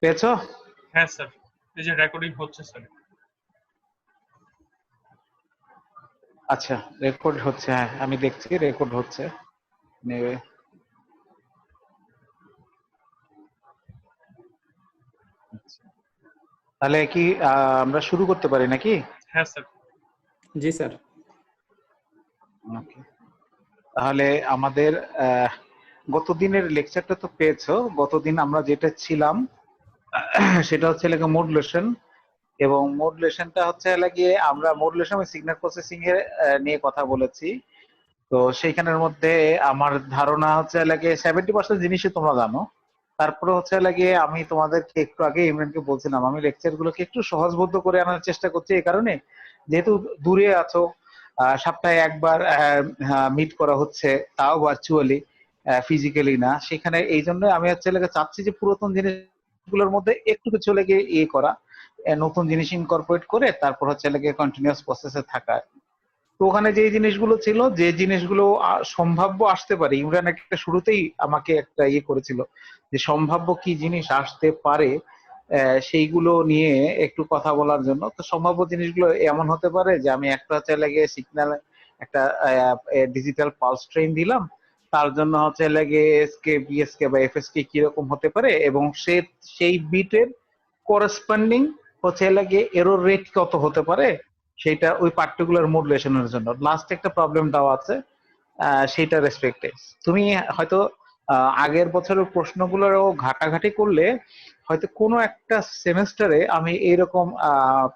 পেয়েছো? হ্যাঁ স্যার, এই যে রেকর্ডিং হচ্ছে স্যার। আচ্ছা, রেকর্ড হচ্ছে, হ্যাঁ আমি দেখছি রেকর্ড হচ্ছে। নেবে। আচ্ছা। তাহলে কি আমরা শুরু করতে পারি নাকি? হ্যাঁ স্যার। জি স্যার। ওকে। তাহলে আমাদের গত দিনের লেকচারটা তো পেয়েছো। গতদিন আমরা যেটা ছিলাম সেটা হচ্ছে লাগে মডুলেশন, এবং মডুলেশনটা হচ্ছে লাগিয়ে আমরা মডুলেশন এবং সিগন্যাল প্রসেসিং এর নিয়ে কথা বলেছি। তো সেইখানের মধ্যে আমার ধারণা হচ্ছে লাগে 70% জিনিসই তোমরা জানো। তারপরে হচ্ছে লাগিয়ে আমি তোমাদেরকে একটু আগে ইমরানকে বলছিলাম আমি লেকচার গুলোকে একটু সহজবোধ্য করে আনার চেষ্টা করছি, এই কারণে যেহেতু দূরে আছো, সপ্তাহে একবার মিট করা হচ্ছে, তাও ভার্চুয়ালি, ফিজিক্যালি না। সেখানে এই জন্য আমি হচ্ছে লাগে চাচ্ছি যে পুরাতন জিনিসগুলোর মধ্যে একটু কিছু লেগে ইয়ে করা, নতুন জিনিস ইনকর্পোরেট করে তারপর হচ্ছে লাগে কন্টিনিউয়াস প্রসেসে থাকা। তো ওখানে যে জিনিসগুলো ছিল, যে জিনিসগুলো সম্ভাব্য আসতে পারে, ইমরান একটা শুরুতেই আমাকে একটা ইয়ে করেছিল যে সম্ভাব্য কি জিনিস আসতে পারে, সেইগুলো নিয়ে একটু কথা বলার জন্য। তো সম্ভাব্য জিনিসগুলো এমন হতে পারে যে আমি একটা হচ্ছে লাগে সিগন্যাল, একটা ডিজিটাল পালস ট্রেন দিলাম, তার জন্য হচ্ছে লাগে এসকে বিএসকে বা এফএসকে কিরকম হতে পারে, এবং সেই বিটের করেসপন্ডিং হচ্ছে লাগে এরর রেট কত হতে পারে, সেটা ওই পার্টিকুলার মডুলেশনের জন্য লাস্ট একটা প্রবলেম দেওয়া আছে, সেটা রেসপেক্টে তুমি হয়তো আগের বছরের প্রশ্নগুলোরও ঘাটাঘাটি করলে হয়তো কোনো একটা সেমেস্টারে আমি এইরকম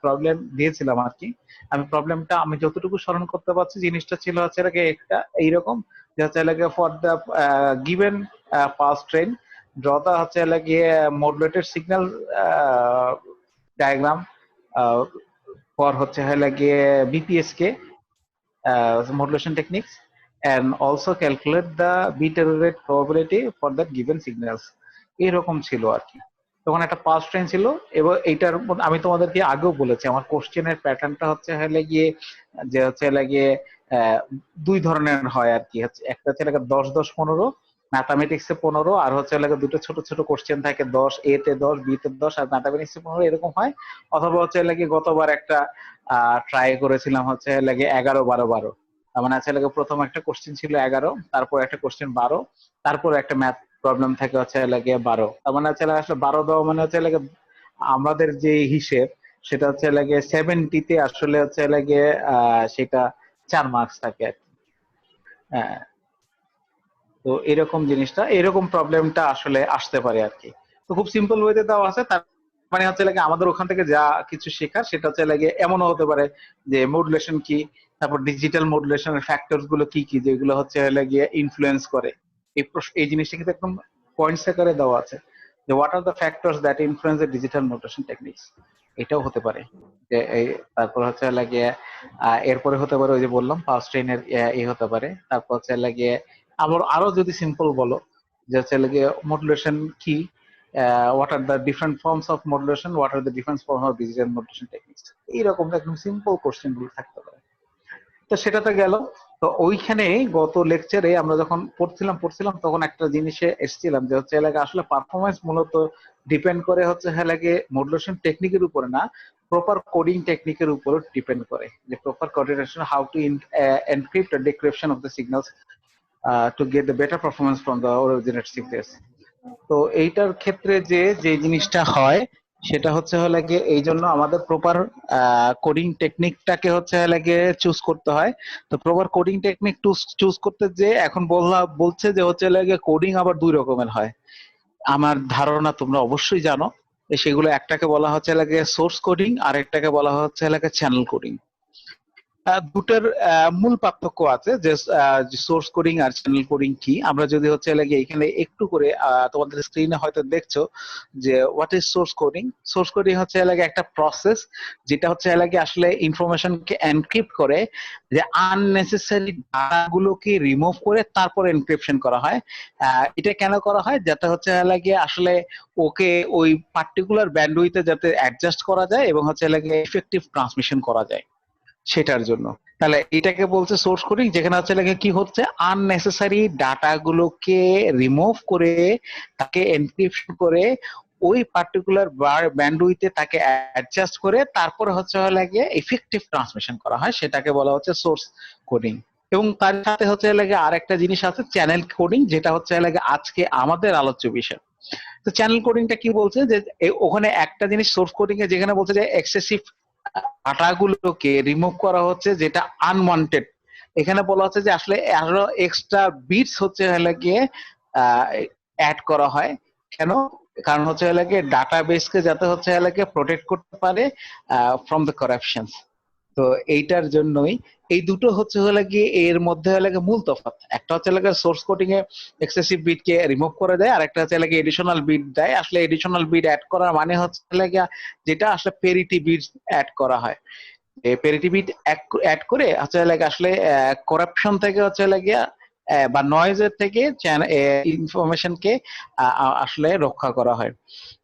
প্রবলেম দিয়েছিলাম আর কি। আমি প্রবলেমটা আমি যতটুকু স্মরণ করতে পারছি, জিনিসটা ছিল হচ্ছে লাগে একটা এইরকম যে হচ্ছে লাগে ফর দ্য গিভেন পাস ট্রেন ড্র দা হচ্ছে লাগিয়ে মডুলেটেড সিগন্যাল ডায়াগ্রাম ফর হচ্ছে লাগিয়ে বিপিএসকে modulation techniques, and also calculate the bit error rate probability for that given signals। এরকম ছিল আর কি। তখন একটা পাস ট্রেন ছিল, এবং এইটার আমি তোমাদেরকে আগেও বলেছি আমার কোশ্চেনের প্যাটার্নটা হচ্ছে গিয়ে যে হচ্ছে লাগিয়ে দুই ধরনের হয় আর কি। হচ্ছে একটা হচ্ছে লাগে 10-10-15, ম্যাথামেটিক্সে 15, আর হচ্ছে লাগে দুটো ছোট ছোট কোশ্চেন থাকে 10, এ তে 10, বি তে 10, আর ম্যাথামেটিক্সে 15, এরকম হয়। অথবা হচ্ছে লাগে গতবার একটা ট্রাই করেছিলাম হচ্ছে লাগে 11-12-12। তার মানে হচ্ছে লাগে প্রথম একটা কোশ্চেন ছিল 11, তারপর একটা কোশ্চেন 12, তারপর একটা ম্যাথ প্রবলেম থাকে হচ্ছে লাগে 12। তার মানে হচ্ছে আসলে 12 দেওয়া মানে হচ্ছে লাগে আমাদের যে হিসেব সেটা হচ্ছে লাগে 70-তে আসলে হচ্ছে লাগে সেটা 4 মার্কস থাকে আর কি। হ্যাঁ, তো এরকম জিনিসটা, এরকম প্রবলেমটা আসলে আসতে পারে আর কি। তো খুব সিম্পল ওয়েতে দেওয়া আছে। তার মানে হচ্ছে লাগে আমাদের ওখান থেকে যা কিছু শেখার সেটা হচ্ছে লাগে এমনও হতে পারে যে মডুলেশন কি, তারপর ডিজিটাল মডুলেশনের ফ্যাক্টরস গুলো কি কি যেগুলো হচ্ছে লাগিয়ে ইনফ্লুয়েন্স করে। এই জিনিসটা কিন্তু একদম পয়েন্টস আকারে দেওয়া আছে যে what are the factors that influence the digital modulation techniques. এটাও হতে পারে যে এই, তারপর হচ্ছে লাগিয়ে এরপরে হতে পারে ওই যে বললাম পাওয়ার ট্রেনের এই হতে পারে। তারপর হচ্ছে লাগিয়ে আবার আরো যদি সিম্পল বলো যে হচ্ছে লাগিয়ে মডুলেশন কি, what are the different forms of modulation, what are the different forms of digital modulation techniques, এইরকম একদম সিম্পল কোশ্চেন গুলো থাকতে পারে। তো সেটা তো গেল। তো ওইখানে গত লেকচারে আমরা যখন পড়ছিলাম তখন একটা জিনিসে এসেছিলাম যে হচ্ছে লাগে আসলে পারফরমেন্স মূলত ডিপেন্ড করে হচ্ছে লাগে মডুলেশন টেকনিকের উপরে না, প্রপার কোডিং টেকনিকের উপর ডিপেন্ড করে, যে proper coordination how to encrypt decryption of the signals to get the better performance from the originate signals। তো এইটার ক্ষেত্রে যে জিনিসটা হয় সেটা হচ্ছে লাগে এই জন্য আমাদের প্রপার কোডিং টেকনিকটাকে হচ্ছে লাগে চুজ করতে হয়। তো প্রপার কোডিং টেকনিক চুজ করতে যে এখন বলছে যে হচ্ছে লাগে কোডিং আবার দুই রকমের হয়। আমার ধারণা তোমরা অবশ্যই জানো যে সেগুলো একটাকে বলা হচ্ছে লাগে সোর্স কোডিং, আর একটাকে বলা হচ্ছে লাগে চ্যানেল কোডিং। দুটার মূল পার্থক্য আছে যে সোর্স কোডিং আর চ্যানেল কোডিং কি। আমরা যদি হচ্ছে লাগে এখানে একটু করে তোমাদের স্ক্রিনে হয়তো দেখছো যে what is source coding. Source coding হচ্ছে লাগে একটা প্রসেস যেটা হচ্ছে লাগে আসলে ইনফরমেশনকে এনক্রিপ্ট করে, যে আননেসেসারি ডাটাগুলোকে রিমুভ করে তারপর এনক্রিপশন করা হয়। এটা কেন করা হয়, যাতে হচ্ছে লাগে আসলে ওকে ওই পার্টিকুলার ব্যান্ডউইথে যাতে অ্যাডজাস্ট করা যায় এবং হচ্ছে লাগে ইফেক্টিভ ট্রান্সমিশন করা যায় সেটার জন্য। তাহলে এটাকে বলছে সোর্স কোডিং, যেখানে হচ্ছে লাগে কি হচ্ছে আননেসেসারি ডাটা গুলোকে রিমুভ করে তাকে এনক্রিপশন করে ওই পার্টিকুলার ব্যান্ডউইথে তাকে অ্যাডজাস্ট করে তারপরে হচ্ছে লাগে ইফেক্টিভ ট্রান্সমিশন করা হয়, সেটাকে বলা হচ্ছে সোর্স কোডিং। এবং তার সাথে হচ্ছে লাগে আর একটা জিনিস আছে চ্যানেল কোডিং, যেটা হচ্ছে লাগে আজকে আমাদের আলোচ্য বিষয়। তো চ্যানেল কোডিংটা কি বলছে যে ওখানে একটা জিনিস সোর্স কোডিং এ যেখানে বলছে যে এক্সেসিভ ডাটাগুলোকে রিমুভ করা হচ্ছে যেটা আনওয়ান্টেড, এখানে বলা হচ্ছে যে আসলে আরো এক্সট্রা বিটস হচ্ছে গিয়ে অ্যাড করা হয়। কেন? কারণ হচ্ছে গিয়ে ডাটাবেসকে যাতে হচ্ছে গিয়ে প্রোটেক্ট করতে পারে ফ্রম দ্য কারাপশনস। তো এইটার জন্যই এই দুটো হচ্ছে গিয়ে এর মধ্যে গিয়ে মূল তফাৎ। একটা হচ্ছে লাগে সোর্স কোডিং এ এক্সেসিভ বিট কে রিমুভ করে দেয়, আর একটা হচ্ছে লাগে এডিশনাল বিট দেয়। আসলে এডিশনাল বিট অ্যাড করার মানে হচ্ছে লাগে যেটা আসলে পেরিটি বিট অ্যাড করা হয়, পেরিটি বিট অ্যাড করে হচ্ছে লাগে আসলে করাপশন থেকে হচ্ছে লাগে বা নয়েজের থেকে ইনফরমেশনকে আসলে রক্ষা করা হয়।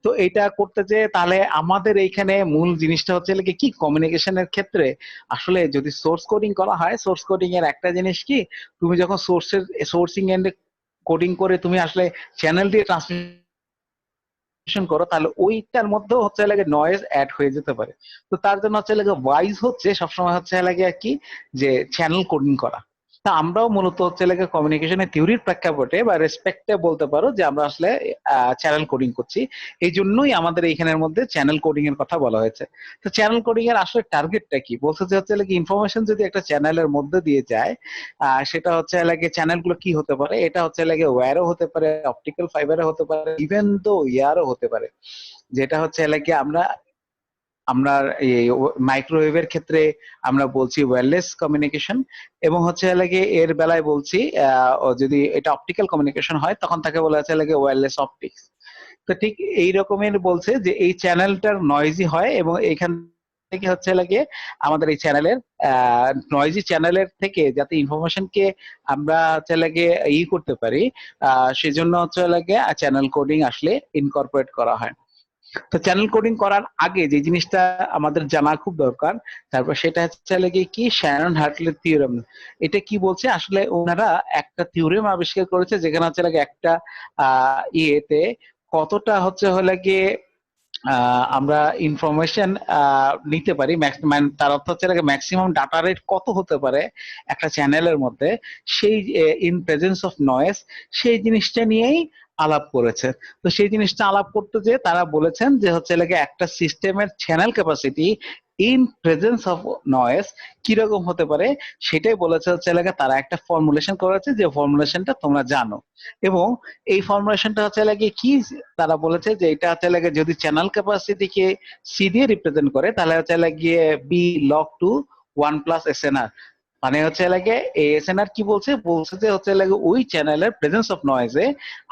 তো এটা করতে যে তাহলে আমাদের এইখানে মূল জিনিসটা হচ্ছে কি কমিউনিকেশনের ক্ষেত্রে আসলে যদি সোর্স কোডিং করা হয়, সোর্স কোডিং এর একটা জিনিস কি, তুমি যখন সোর্সিং এন্ডে কোডিং করে তুমি আসলে চ্যানেল দিয়ে ট্রান্সমিশন করো, তাহলে ওইটার মধ্যেও হচ্ছে লাগে নয়েজ অ্যাড হয়ে যেতে পারে। তো তার জন্য হচ্ছে লাগে ওয়াইজ হচ্ছে সবসময় হচ্ছে লাগে কি যে চ্যানেল কোডিং করা। তা আমরাও মূলত হচ্ছে লাগে কমিউনিকেশনের থিওরির প্রেক্ষাপটে বা রেসপেক্টে বলতে পারো যে আমরা আসলে চ্যানেল কোডিং করছি। এই জন্যই আমাদের এইখানের মধ্যে চ্যানেল কোডিং এর কথা বলা হয়েছে। তো চ্যানেল কোডিং এর আসলে টার্গেটটা কি বলছে যে হচ্ছে লাগে ইনফরমেশন যদি একটা চ্যানেলের মধ্যে দিয়ে যায়, সেটা হচ্ছে লাগে চ্যানেল গুলো কি হতে পারে, এটা হচ্ছে লাগে ওয়্যারও হতে পারে, অপটিক্যাল ফাইবারও হতে পারে, ইভেন তো ইয়ারও হতে পারে। যেটা হচ্ছে লাগে আমরা আমরা এই মাইক্রোওয়েভের ক্ষেত্রে আমরা বলছি ওয়্যারলেস কমিউনিকেশন, এবং হচ্ছে লাগে এর বেলায় বলছি যদি এটা অপটিক্যাল কমিউনিকেশন হয় তখন তাকে বলা হচ্ছে লাগে ওয়্যারলেস অপটিক্স। তো ঠিক এই রকমের বলছে যে এই চ্যানেলটার নয়েজি হয়, এবং এইখান থেকে হচ্ছে লাগে আমাদের এই চ্যানেলের নয়েজি চ্যানেলের থেকে যাতে ইনফরমেশনকে আমরা হচ্ছে লাগে করতে পারি, সেজন্য হচ্ছে লাগে চ্যানেল কোডিং আসলে ইনকর্পোরেট করা হয়। তো চ্যানেল কোডিং করার আগে যে জিনিসটা আমাদের জানা খুব দরকার, তারপর সেটা হচ্ছে লাগে কি শ্যানন হার্টলের থিওরেম। এটা কি বলছে আসলে ওনারা একটা থিওরেম আবিষ্কার করেছে যেখানে হচ্ছে লাগে একটা ইয়েতে কতটা হচ্ছে হলে গিয়ে আমরা ইনফরমেশন নিতে পারি, তার অর্থ হচ্ছে ম্যাক্সিমাম ডাটা রেট কত হতে পারে একটা চ্যানেলের মধ্যে, সেই ইন প্রেজেন্স অফ নয়েজ, সেই জিনিসটা নিয়েই আলাপ করেছে। তো সেই জিনিসটা আলাপ করতে যে তারা বলেছেন যে হচ্ছে লাগে একটা সিস্টেমের channel capacity in presence of noise কিরকম হতে পারে, সেটাই বলেছে হচ্ছে লাগে তারা একটা ফর্মুলেশন করেছে, যে ফর্মুলেশনটা তোমরা জানো। এবং এই ফর্মুলেশনটা হচ্ছে লাগে কি, তারা বলেছে যে এটা হচ্ছে লাগে যদি চ্যানেল ক্যাপাসিটিকে সি দিয়ে রিপ্রেজেন্ট করে তাহলে হচ্ছে লাগিয়ে বি লগ টু 1+SNR। মানে হচ্ছে লাগে এএসএনআর কি বলছে, বলছে যে হচ্ছে লাগে ওই চ্যানেলের প্রেজেন্স অফ নয়েজে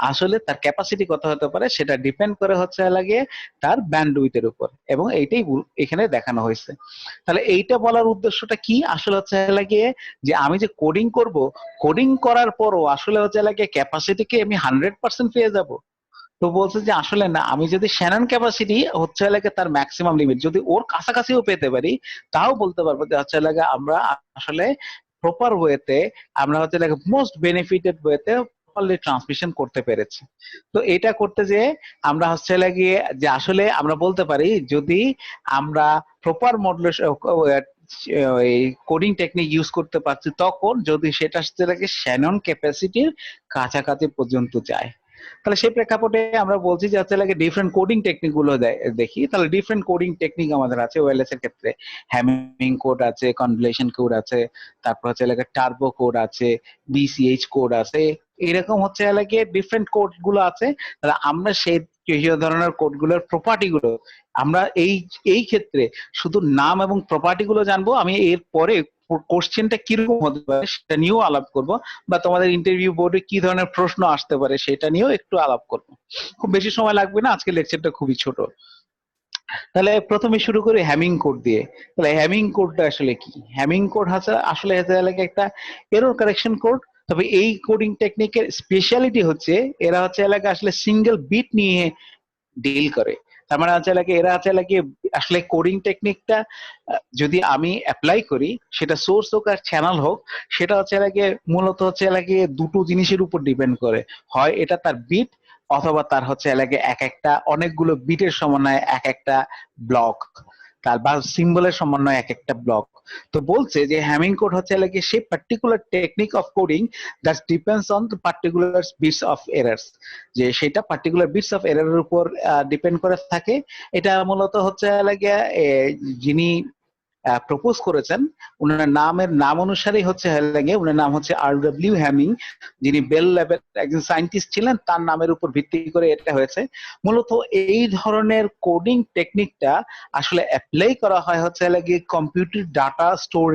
আসলে তার ক্যাপাসিটি কত হতে পারে সেটা ডিপেন্ড করে হচ্ছে লাগে তার ব্যান্ডউইথের উপর, এবং এইটাই এখানে দেখানো হয়েছে। তাহলে এইটা বলার উদ্দেশ্যটা কি আসলে হচ্ছে লাগে যে আমি যে কোডিং করব, কোডিং করার পরও আসলে হচ্ছে লাগে ক্যাপাসিটিকে আমি 100% পেয়ে যাব। তো বলছে যে আসলে না, আমি যদি শ্যানন ক্যাপাসিটি হচ্ছে লাগে তার ম্যাক্সিমাম লিমিট যদি ওর কাছাকাছিও পেতে পারি, তাও বলতে পারবো যে হচ্ছে লাগে আমরা আসলে প্রপার ওয়েতে, আমরা হচ্ছে লাগে মোস্ট বেনিফিটেড ওয়েতে প্রপারলি ট্রান্সমিশন করতে পেরেছি। তো এটা করতে যে আমরা হচ্ছে লাগিয়ে যে আসলে আমরা বলতে পারি যদি আমরা প্রপার মডুলেশন এই কোডিং টেকনিক ইউজ করতে পারছি, তখন যদি সেটা হচ্ছে লাগে শ্যানন ক্যাপাসিটির কাছাকাছি পর্যন্ত যায়। তাহলে সেই প্রেক্ষাপটে আমরা বলছি যে হচ্ছে লাগে ডিফারেন্ট কোডিং টেকনিক গুলো দেখি। তাহলে ডিফারেন্ট কোডিং টেকনিক আমাদের আছে ওয়্যারলেস এর ক্ষেত্রে। হ্যামিং কোড আছে, কনভলিউশন কোড আছে, তারপর হচ্ছে লাগে টার্বো কোড আছে, বিসিএইচ কোড আছে, এরকম হচ্ছে লাগে ডিফারেন্ট কোড গুলো আছে। তাহলে আমরা সেই ধরনের কোড গুলোর প্রপার্টি গুলো আমরা এই এই ক্ষেত্রে শুধু নাম এবং প্রপার্টি গুলো জানবো। আমি এর পরে কোশ্চেনটা কিরকম হতে পারে সেটা নিয়েও আলাপ করব, বা তোমাদের ইন্টারভিউ বোর্ডে কি ধরনের প্রশ্ন আসতে পারে সেটা নিয়েও একটু আলাপ করব। খুব বেশি সময় লাগবে না, আজকে লেকচারটা খুবই ছোট। তাহলে প্রথমে শুরু করি হ্যামিং কোড দিয়ে। তাহলে হ্যামিং কোডটা আসলে কি? হ্যামিং কোড আসলে একটা এরর কারেকশন কোড। তবে এই কোডিং টেকনিকের স্পেশালিটি হচ্ছে এরা হচ্ছে আসলে সিঙ্গেল বিট নিয়ে ডিল করে। তার মানে হচ্ছে লাগে এরা হচ্ছে লাগে আসলে কোডিং টেকনিকটা যদি আমি অ্যাপ্লাই করি, সেটা সোর্স হোক আর চ্যানেল হোক, সেটা হচ্ছে লাগে মূলত হচ্ছে লাগে দুটো জিনিসের উপর ডিপেন্ড করে। হয় এটা তার বিট, অথবা তার হচ্ছে লাগে এক একটা অনেকগুলো বিটের সমন্বয়ে এক একটা ব্লক, তার বা সিম্বলের সমন্বয়ে এক একটা ব্লক। তো বলছে যে হ্যামিং কোড হচ্ছে লাগে সেই particular technique of coding that depends on the particular bits of errors, যে সেটা পার্টিকুলার বিটস অফ এরারের উপর ডিপেন্ড করে থাকে। এটা মূলত হচ্ছে লাগে যিনি প্রপোজ করেছেন উনার নাম অনুসারেই হচ্ছে লাগে, উনার নাম হচ্ছে R.W. হ্যামিং, যিনি বেল ল্যাবের একজন সায়েন্টিস্ট ছিলেন, তার নামের উপর ভিত্তি করে এটা হয়েছে। মূলত এই ধরনের কোডিং টেকনিকটা আসলে অ্যাপ্লাই করা হয় হচ্ছে লাগে computer data store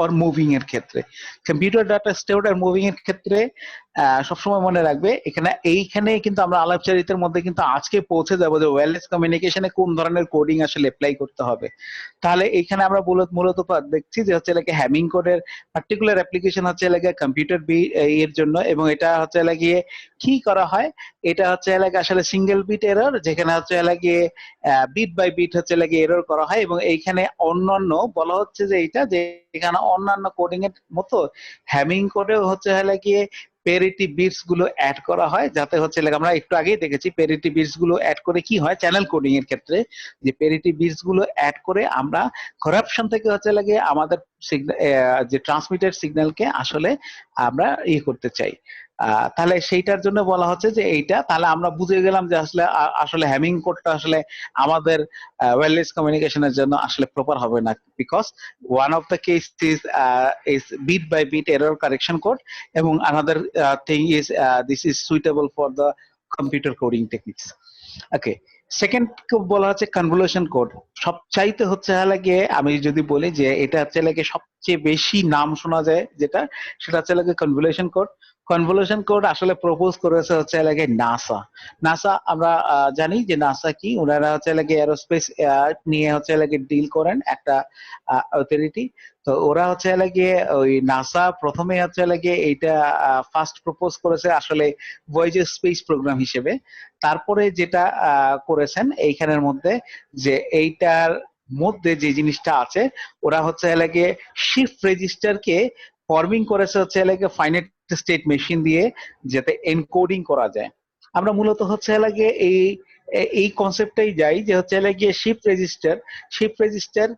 or moving এর ক্ষেত্রে। Computer data store are moving এর ক্ষেত্রে সবসময় মনে রাখবে এইখানে কিন্তু আমরা আলাপচারিতার মধ্যে কিন্তু আজকে পৌঁছে যাবো যে ওয়্যারলেস কমিউনিকেশনে কোন ধরনের কোডিং আসলে অ্যাপ্লাই করতে হবে। তাহলে এইখানে আমরা মূলত দেখছি যে হচ্ছে লাগে হ্যামিং কোডের পার্টিকুলার অ্যাপ্লিকেশন হচ্ছে লাগে কম্পিউটার এর জন্য, এবং এটা হচ্ছে লাগিয়ে কি করা হয়, এটা হচ্ছে লাগে আসলে সিঙ্গেল বিট এরর, যেখানে হচ্ছে লাগিয়ে বিট বাই বিট হচ্ছে লাগিয়ে এরর করা হয়। এবং এইখানে অন্যান্য বলা হচ্ছে যে এইটা যে এখানে অন্যান্য কোডিং এর মতো হ্যামিং কোডেও হচ্ছে লাগিয়ে পেরিটি বিটস গুলো অ্যাড করা হয়, যাতে হচ্ছে আমরা একটু আগেই দেখেছি পেরিটি বিটস গুলো অ্যাড করে কি হয় চ্যানেল কোডিং এর ক্ষেত্রে, যে পেরিটি বিটস গুলো অ্যাড করে আমরা করাপশন থেকে হচ্ছে লাগে আমাদের যে ট্রান্সমিটেড সিগন্যালকে আসলে আমরা করতে চাই। তাহলে সেইটার জন্য বলা হচ্ছে যে এইটা, তাহলে আমরা বুঝে গেলাম যে আসলে আসলে হ্যামিং কোডটা আসলে আমাদের ওয়্যারলেস কমিউনিকেশনের জন্য আসলে প্রপার হবে না, because one of the case is bit by bit error correction code, এবং another thing is this is suitable for the computer coding techniques. Okay, second বলা হচ্ছে কনভলিউশন কোড। সবচাইতে হচ্ছে লাগে আমি যদি বলি যে এটা হচ্ছে লাগে সবচেয়ে বেশি নাম শোনা যায় যেটা, সেটা হচ্ছে লাগে কনভলিউশন কোড। কনভলিউশন কোড আসলে প্রপোজ করেছে হচ্ছে লাগে নাসা। নাসা আমরা জানি যে নাসা কি, ওনারা হচ্ছে লাগে এরোস্পেস নিয়ে হচ্ছে লাগে ডিল করেন একটা অথরিটি। তো ওরা হচ্ছে লাগে ওই নাসা প্রথমে হচ্ছে লাগে এইটা ফার্স্ট প্রপোজ করেছে আসলে ভয়েজের স্পেস প্রোগ্রাম হিসেবে। তারপরে যেটা করেছেন এইখানের মধ্যে যে এইটার মধ্যে যে জিনিসটা আছে, ওরা হচ্ছে লাগে শিফট রেজিস্টারকে ফর্মিং করেছে হচ্ছে লাগে ফাইনাইট স্টেট মেশিন দিয়ে, যাতে এনকোডিং করা যায়। আমরা মূলত হচ্ছে লাগে এই কনসেপ্টটাই যাই যে হচ্ছে লাগে শিফট রেজিস্টার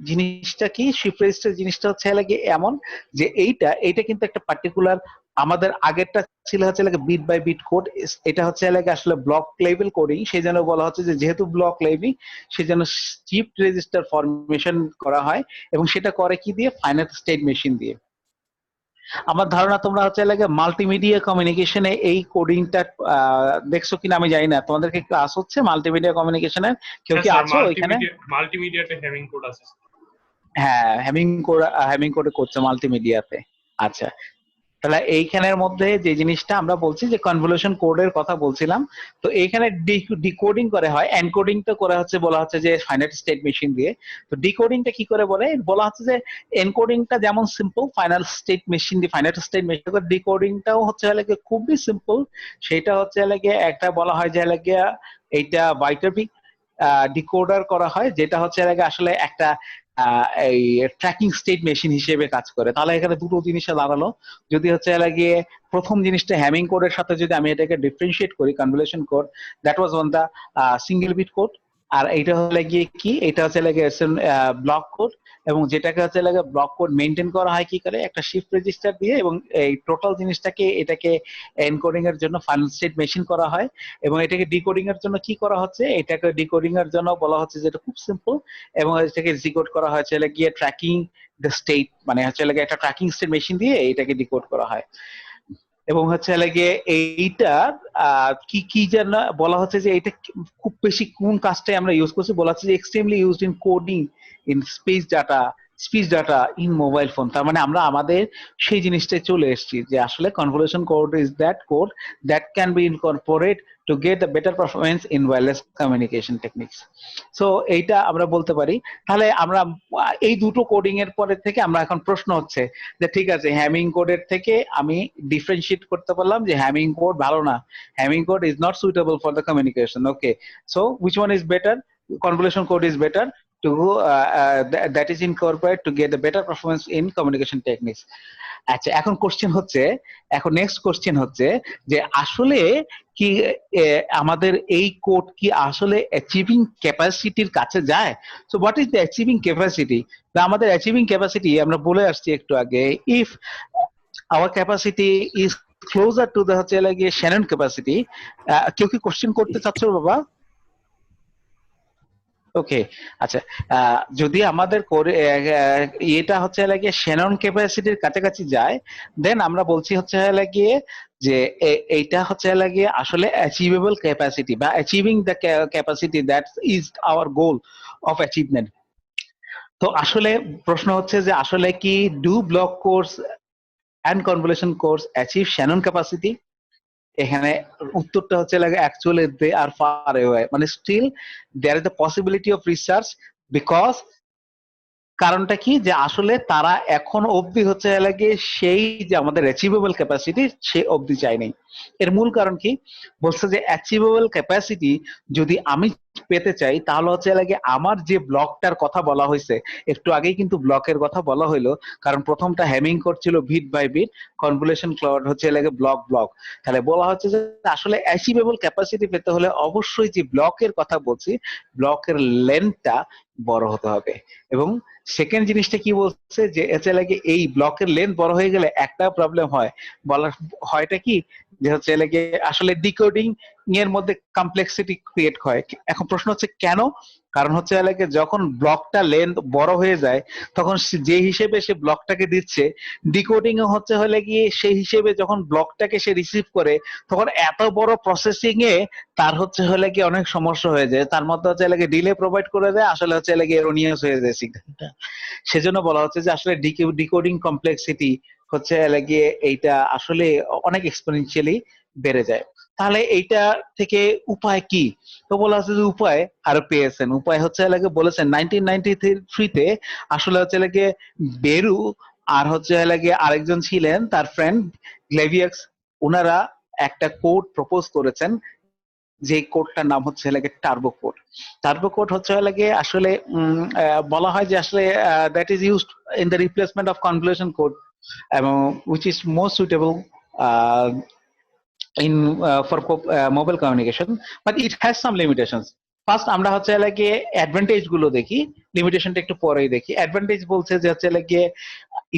জিনিসটা কি, শিফট রেজিস্টার জিনিসটা হচ্ছে লাগে এমন যে এইটা কিন্তু একটা পার্টিকুলার, আমাদের আগেরটা ছিল হচ্ছে লাগে বিট বাই বিট কোড, এটা হচ্ছে লাগে আসলে ব্লক লেভেল কোডিং। সেই জন্য বলা হচ্ছে যে যেহেতু ব্লক লেভেল, সেই জন্য শিফট রেজিস্টার ফরমেশন করা হয়, এবং সেটা করে কি দিয়ে, ফাইনাইট স্টেট মেশিন দিয়ে। আমার ধারণা তোমরা হচ্ছে লাগে মাল্টিমিডিয়া কমিউনিকেশনে এই কোডিংটা দেখছো কিনা আমি জানি না, তোমাদেরকে ক্লাস হচ্ছে মাল্টিমিডিয়া কমিউনিকেশনের, কেউ কি আছো ওইখানে? মাল্টিমিডিয়াতে হ্যামিং কোড আছে। হ্যাঁ, হ্যামিং কোড করছে মাল্টিমিডিয়াতে। আচ্ছা, তাহলে এইখানের মধ্যে যে জিনিসটা আমরা বলছি যে কনভলিউশন কোডের কথা বলছিলাম, তো এইখানে ডিকোডিং করে হয়, এনকোডিংটা করা হচ্ছে বলা হচ্ছে যে ফাইনাইট স্টেট মেশিন দিয়ে। তো ডিকোডিংটা কি করে বলা হচ্ছে যে এনকোডিংটা যেমন সিম্পল ফাইনাইট স্টেট মেশিন ডিকোডিংটাও হচ্ছে লাগে খুবই সিম্পল। সেটা হচ্ছে লাগে একটা বলা হয় যে লাগে এইটা বাইটারবিক ডিকোডার করা হয়, যেটা হচ্ছে লাগে আসলে একটা এই ট্র্যাকিং স্টেট মেশিন হিসেবে কাজ করে। তাহলে এখানে দুটো জিনিসে দাঁড়ালো, যদি হচ্ছে লাগিয়ে প্রথম জিনিসটা হ্যামিং কোডের সাথে যদি আমি এটাকে ডিফারেন্সিয়েট করি, convolution code that was on the single bit code, আর এইটা হলে গিয়ে কি, এটা হচ্ছে লাগে ব্লক কোড, এবং যেটাকে হচ্ছে লাগে ব্লক কোড মেনটেন করা হয় কি করে, একটা শিফট রেজিস্টার দিয়ে, এবং এই টোটাল জিনিসটাকে এটাকে এনকোডিং এর জন্য ফাইনাল স্টেট মেশিন করা হয়। এবং এটাকে ডিকোডিং এর জন্য কি করা হচ্ছে, এটাকে ডিকোডিং এর জন্য বলা হচ্ছে যেটা খুব সিম্পল, এবং এটাকে ডিকোড করা হয়েছে গিয়ে ট্র্যাকিং দ্য স্টেট, মানে হচ্ছে লাগে একটা ট্র্যাকিং স্টেট মেশিন দিয়ে এটাকে ডিকোড করা হয়। এবং হচ্ছে লাগে এইটা কি কি যেন বলা হচ্ছে যে এটা খুব বেশি কোন কাজটাই আমরা ইউজ করছি, বলা হচ্ছে যে extremely used in coding in speech data in mobile phone. তার মানে আমরা আমাদের সেই জিনিসটাই চলে এসেছি যে আসলে convolution code is that code that can be incorporate to get a better performance in wireless communication techniques. So এইটা আমরা বলতে পারি। তাহলে আমরা এই দুটো কোডিং এর পরে থেকে আমরা এখন প্রশ্ন হচ্ছে যে ঠিক আছে, হ্যামিং কোডের থেকে আমি ডিফারেন্সিয়েট করতে পারলাম যে হ্যামিং কোড ভালো না, Hamming code is not suitable for the communication. Okay, so which one is better? Convolution code is better, to that is incorporated to get the better performance in communication techniques. আচ্ছা, এখন next question হচ্ছে যে আসলে কি আমাদের এই code কি আসলে অ্যাচিভিং ক্যাপাসিটির কাছে যায়? So what is the achieving capacity? আমাদের অ্যাচিভিং ক্যাপাসিটি আমরা বলে আসছি একটু আগে, if our capacity is closer to the হচ্ছে লাগে শ্যানন ক্যাপাসিটি। কেউ কি কোশ্চেন করতে চাচ্ছো বাবা? ওকে, আচ্ছা, যদি আমাদের এটা হচ্ছে লাগিয়ে শ্যানন ক্যাপাসিটির কাছাকাছি যায়, দেন আমরা বলছি হচ্ছে লাগিয়ে যে এইটা হচ্ছে লাগিয়ে আসলে অ্যাচিভেবল ক্যাপাসিটি বা achieving the capacity that is our goal of achievement. তো আসলে প্রশ্ন হচ্ছে যে আসলে কি do block codes and convolution codes achieve Shannon capacity? এখানে উত্তরটা হচ্ছে লাগে actually they are far away, মানে still there is the possibility of research, because কারণটা কি যে আসলে তারা এখন অবধি হচ্ছে লাগে সেই যে আমাদের অ্যাচিভেবল ক্যাপাসিটি সে অবধি চায়নি। এর মূল কারণ কি? বলছে যে অ্যাচিভেবল ক্যাপাসিটি যদি আমি পেতে চাই তাহলে হচ্ছে লাগে আমার যে ব্লকটার কথা বলা হয়েছে, একটু আগেই কিন্তু ব্লকের কথা বলা হইলো, কারণ প্রথমটা হ্যামিং করছিল বিট বাই বিট, কনভলিউশন ক্লাউড হচ্ছে লাগে ব্লক ব্লক। তাহলে বলা হচ্ছে যে আসলে অ্যাচিভেবল ক্যাপাসিটি পেতে হলে অবশ্যই যে ব্লকের কথা বলছি, ব্লকের লেন্থটা বড় হতে হবে। এবং সেকেন্ড জিনিসটা কি বলছে যে হচ্ছে লাগে এই ব্লকের লেন্থ বড় হয়ে গেলে একটা প্রবলেম হয়, বলার হয়টা কি যে হচ্ছে লাগে আসলে ডিকোডিং এর মধ্যে কমপ্লেক্সিটি ক্রিয়েট হয়। এখন প্রশ্ন হচ্ছে কেন? কারণ হচ্ছে লাগে যখন ব্লকটা লেন্থ বড় হয়ে যায় তখন যে হিসেবে সে ব্লকটাকে দিচ্ছে, ডিকোডিং এ হচ্ছে হলে গিয়ে সেই হিসেবে যখন ব্লকটাকে সে রিসিভ করে তখন এত বড় প্রসেসিং এ তার হচ্ছে হলে কি অনেক সমস্যা হয়ে যায়, তার মধ্যে হচ্ছে লাগে ডিলে প্রোভাইড করে দেয়, আসলে হচ্ছে লাগে এরোনিয়াস হয়ে যায় সিগন্যালটা। সেজন্য বলা হচ্ছে যে আসলে ডিকোডিং কমপ্লেক্সিটি হচ্ছে লাগিয়ে এইটা আসলে অনেক এক্সপোনেনশিয়ালি বেড়ে যায়। তাহলে এইটা থেকে উপায় কি? তো বলা হচ্ছে যে উপায় আরো পেয়েছেন। উপায় হচ্ছে লাগে বলেছেন 1993 তে আসলে হচ্ছে লাগে বেরু আর হচ্ছে লাগে আরেকজন ছিলেন তার ফ্রেন্ড গ্লেভিয়াক্স, ওনারা একটা কোড প্রপোজ করেছেন, যে কোডটার নাম হচ্ছে লাগে টার্বো কোড। টার্বো কোড হচ্ছে লাগে আসলে বলা হয় যে আসলে that is used in the replacement of convolution code এবং which is most suitable in for mobile communication, but it has some limitations. First আমরা হচ্ছে লাগে অ্যাডভান্টেজ গুলো দেখি, লিমিটেশনটা একটু পরেই দেখি। অ্যাডভান্টেজ বলছে যে হচ্ছে লাগে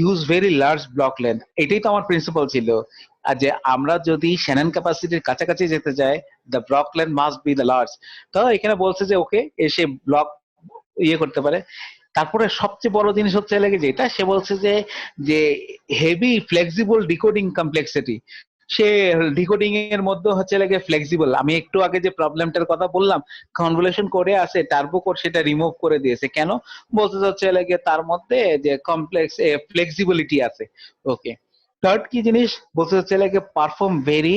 use very large block length, এটাই তো আমার প্রিন্সিপাল ছিল। আর যে আমরা যদি শ্যানন ক্যাপাসিটির কাছাকাছি যেতে যাই, the block length must be the large. তো এখানে বলছে যে ওকে এসে ব্লক ইয়ে করতে পারে। তারপরে সবচেয়ে বড় জিনিস হচ্ছে লাগে যেটা সে বলছে যে যে হেভি ফ্লেক্সিবল ডিকোডিং কমপ্লেক্সিটি, সে ডিকোডিং এর মধ্যে হচ্ছে লাগে ফ্লেক্সিবল। আমি একটু আগে যে প্রবলেমটার কথা বললাম কনভলিউশন করে আছে টার্বো কোড, সেটা রিমুভ করে দিয়েছে। কেন? বলতে হচ্ছে লাগে তার মধ্যে যে কমপ্লেক্স ফ্লেক্সিবিলিটি আছে। ওকে, থার্ড কি জিনিস বলতে হচ্ছে লাগে perform very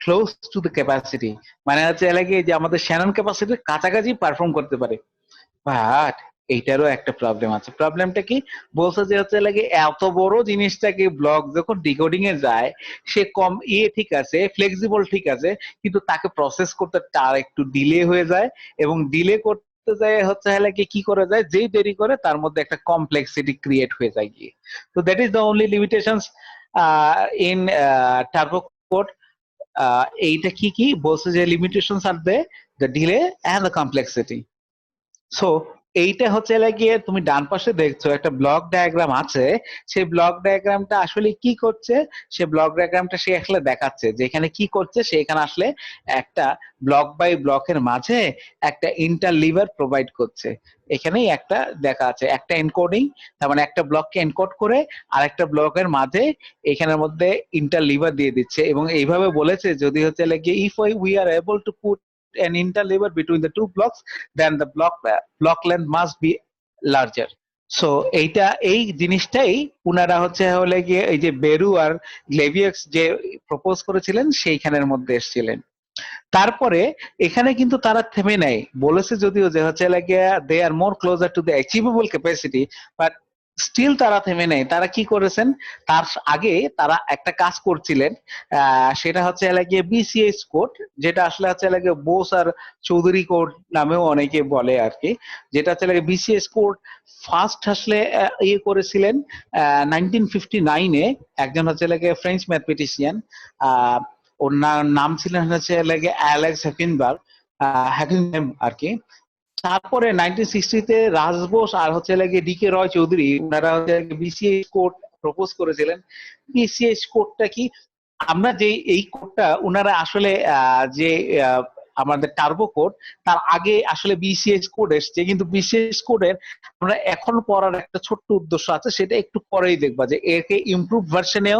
close to the capacity, মানে হচ্ছে লাগে যে আমাদের শ্যানন ক্যাপাসিটির কাছাকাছি পারফর্ম করতে পারে। বাট এইটারও একটা প্রবলেম আছে। প্রবলেমটা কি? বলছে যে হচ্ছে লাগে এত বড় জিনিসটাকে ব্লক যখন ডিকোডিং এ যায়, সে কম ঠিক আছে, ফ্লেক্সিবল ঠিক আছে, কিন্তু তাকে প্রসেস করতে তার একটু ডিলে হয়ে যায়, এবং ডিলে করতে যায় হচ্ছে লাগে কি করে যায়, যেই দেরি করে তার মধ্যে একটা কমপ্লেক্সিটি ক্রিয়েট হয়ে যায় গিয়ে। তো that is the only limitations in turbo code. এইটা কি কি বলছে যে limitations are the delay and the complexity. So এইটা হচ্ছে লাগিয়ে তুমি ডান পাশে দেখছো একটা ব্লক ডায়াগ্রাম আছে, সেই ব্লক ডায়াগ্রামটা আসলে কি করছে, সে ব্লক ডায়াগ্রামটা সে আসলে দেখাচ্ছে যে এখানে কি করছে। সে এখানে আসলে একটা ব্লক বাই ব্লকের মাঝে একটা ইন্টারলিভার প্রোভাইড করছে। এখানেই একটা দেখা আছে একটা এনকোডিং, তার মানে একটা ব্লককে এনকোড করে আরেকটা ব্লকের মাঝে এখানের মধ্যে ইন্টারলিভার দিয়ে দিচ্ছে। এবং এইভাবে বলেছে যদি হচ্ছে লাগিয়ে if we are able to put an interleaver between the two blocks, then the block length must be larger. So এইটা এই জিনিসটাই উনারা হচ্ছে হলে গিয়ে এই যে বেরু আর গ্লেভিয়াক্স যে প্রপোজ করেছিলেন সেইখানের মধ্যে এসেছিলেন। তারপরে এখানে কিন্তু তারা থেমে নেয়, বলেছে যদিও যে হচ্ছে লাগে they are more closer to the achievable capacity, but still তারা থেমে নেই, তারা কি করেছেন, তার আগে তারা একটা কাজ করছিলেন, সেটা হচ্ছে লাগিয়ে বিসিএস কোড, যেটা আসলে হচ্ছে লাগিয়ে বোস আর চৌধুরী কোড নামেও অনেকে বলে আর কি, যেটা হচ্ছে লাগিয়ে বিসিএস কোড ফার্স্ট আসলে ইয়ে করেছিলেন 1959-এ একজন হচ্ছে লাগিয়ে ফ্রেঞ্চ ম্যাথমেটিশিয়ান, ওর নাম ছিলেন হচ্ছে লাগিয়ে অ্যালেক্স হ্যাকিনবার্গ, হ্যাকিনবার্গ আর কি। তারপরে 1960-তে রাজ বোস আর হচ্ছে লাগে ডিকে রয় চৌধুরী, ওনারা হচ্ছে বিসিএস কোড প্রপোজ করেছিলেন। বিসিএস কোডটা কি, আমরা যে এই কোডটা ওনারা আসলে যে আহ, আমাদের টার্বো কোড, তার আগে আসলে বিসিএস কোড এসছে, কিন্তু বিসিএস কোডের আমরা এখন পড়ার একটা ছোট্ট উদ্দেশ্য আছে, সেটা একটু পরেই দেখবা যে একে ইমপ্রুভ ভার্সনেও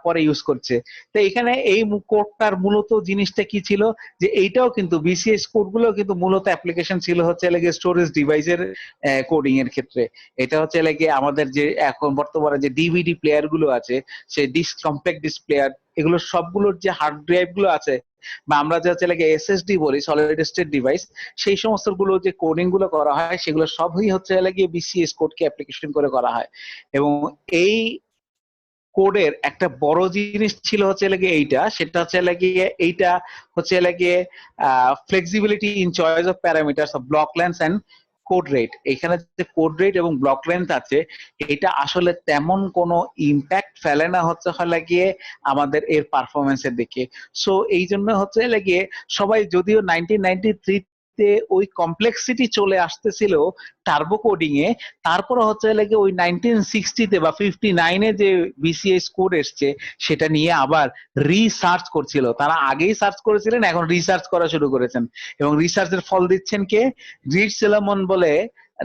পরে ইউজ করছে। তো এখানে এই কোডটার মূলত জিনিসটা কি ছিল, যে এইটাও কিন্তু বিসিএস কোড গুলো কিন্তু মূলত অ্যাপ্লিকেশন ছিল হচ্ছে লাগে স্টোরেজ ডিভাইসের কোডিং এর ক্ষেত্রে। এটা হচ্ছে লাগে আমাদের যে এখন বর্তমানে যে ডিভিডি প্লেয়ার গুলো আছে, সেই ডিস্ক কম্প্যাক্ট ডিস্ক প্লেয়ার, এগুলো সবগুলোর যে হার্ড ড্রাইভ গুলো আছে, বা আমরা যে হচ্ছে লাগে এসএসডি বলি, সলিড স্টেট ডিভাইস, সেই সমস্ত গুলো যে কোডিং গুলো করা হয় সেগুলো সবই হচ্ছে লাগে বিসিএস কোডকে অ্যাপ্লিকেশন করে করা হয়। এবং এই কোডের একটা বড় জিনিস ছিল হচ্ছে লাগে এইটা, সেটা হচ্ছে লাগিয়ে এইটা হচ্ছে লাগিয়ে flexibility in choice of parameters of block length and code rate. এখানে যে কোড রেট এবং ব্লক লেন্থ আছে, এটা আসলে তেমন কোনো ইম্প্যাক্ট ফেলে না হচ্ছে লাগিয়ে আমাদের এর পারফরমেন্সের দিকে। সো এই জন্য হচ্ছে লাগিয়ে সবাই, যদিও 1993 তে ওই কমপ্লেক্সিটি চলে আসতেছিল টার্বো কোডিং এ, তারপরে হচ্ছে লাগে ওই 1960-তে বা 59-এ যে বিসিএস কোড এসছে, সেটা নিয়ে আবার রিসার্চ করছিল। তারা আগেই সার্চ করেছিলেন, এখন রিসার্চ করা শুরু করেছেন, এবং রিসার্চের ফল দিচ্ছেন কে, রিড সেলমন বলে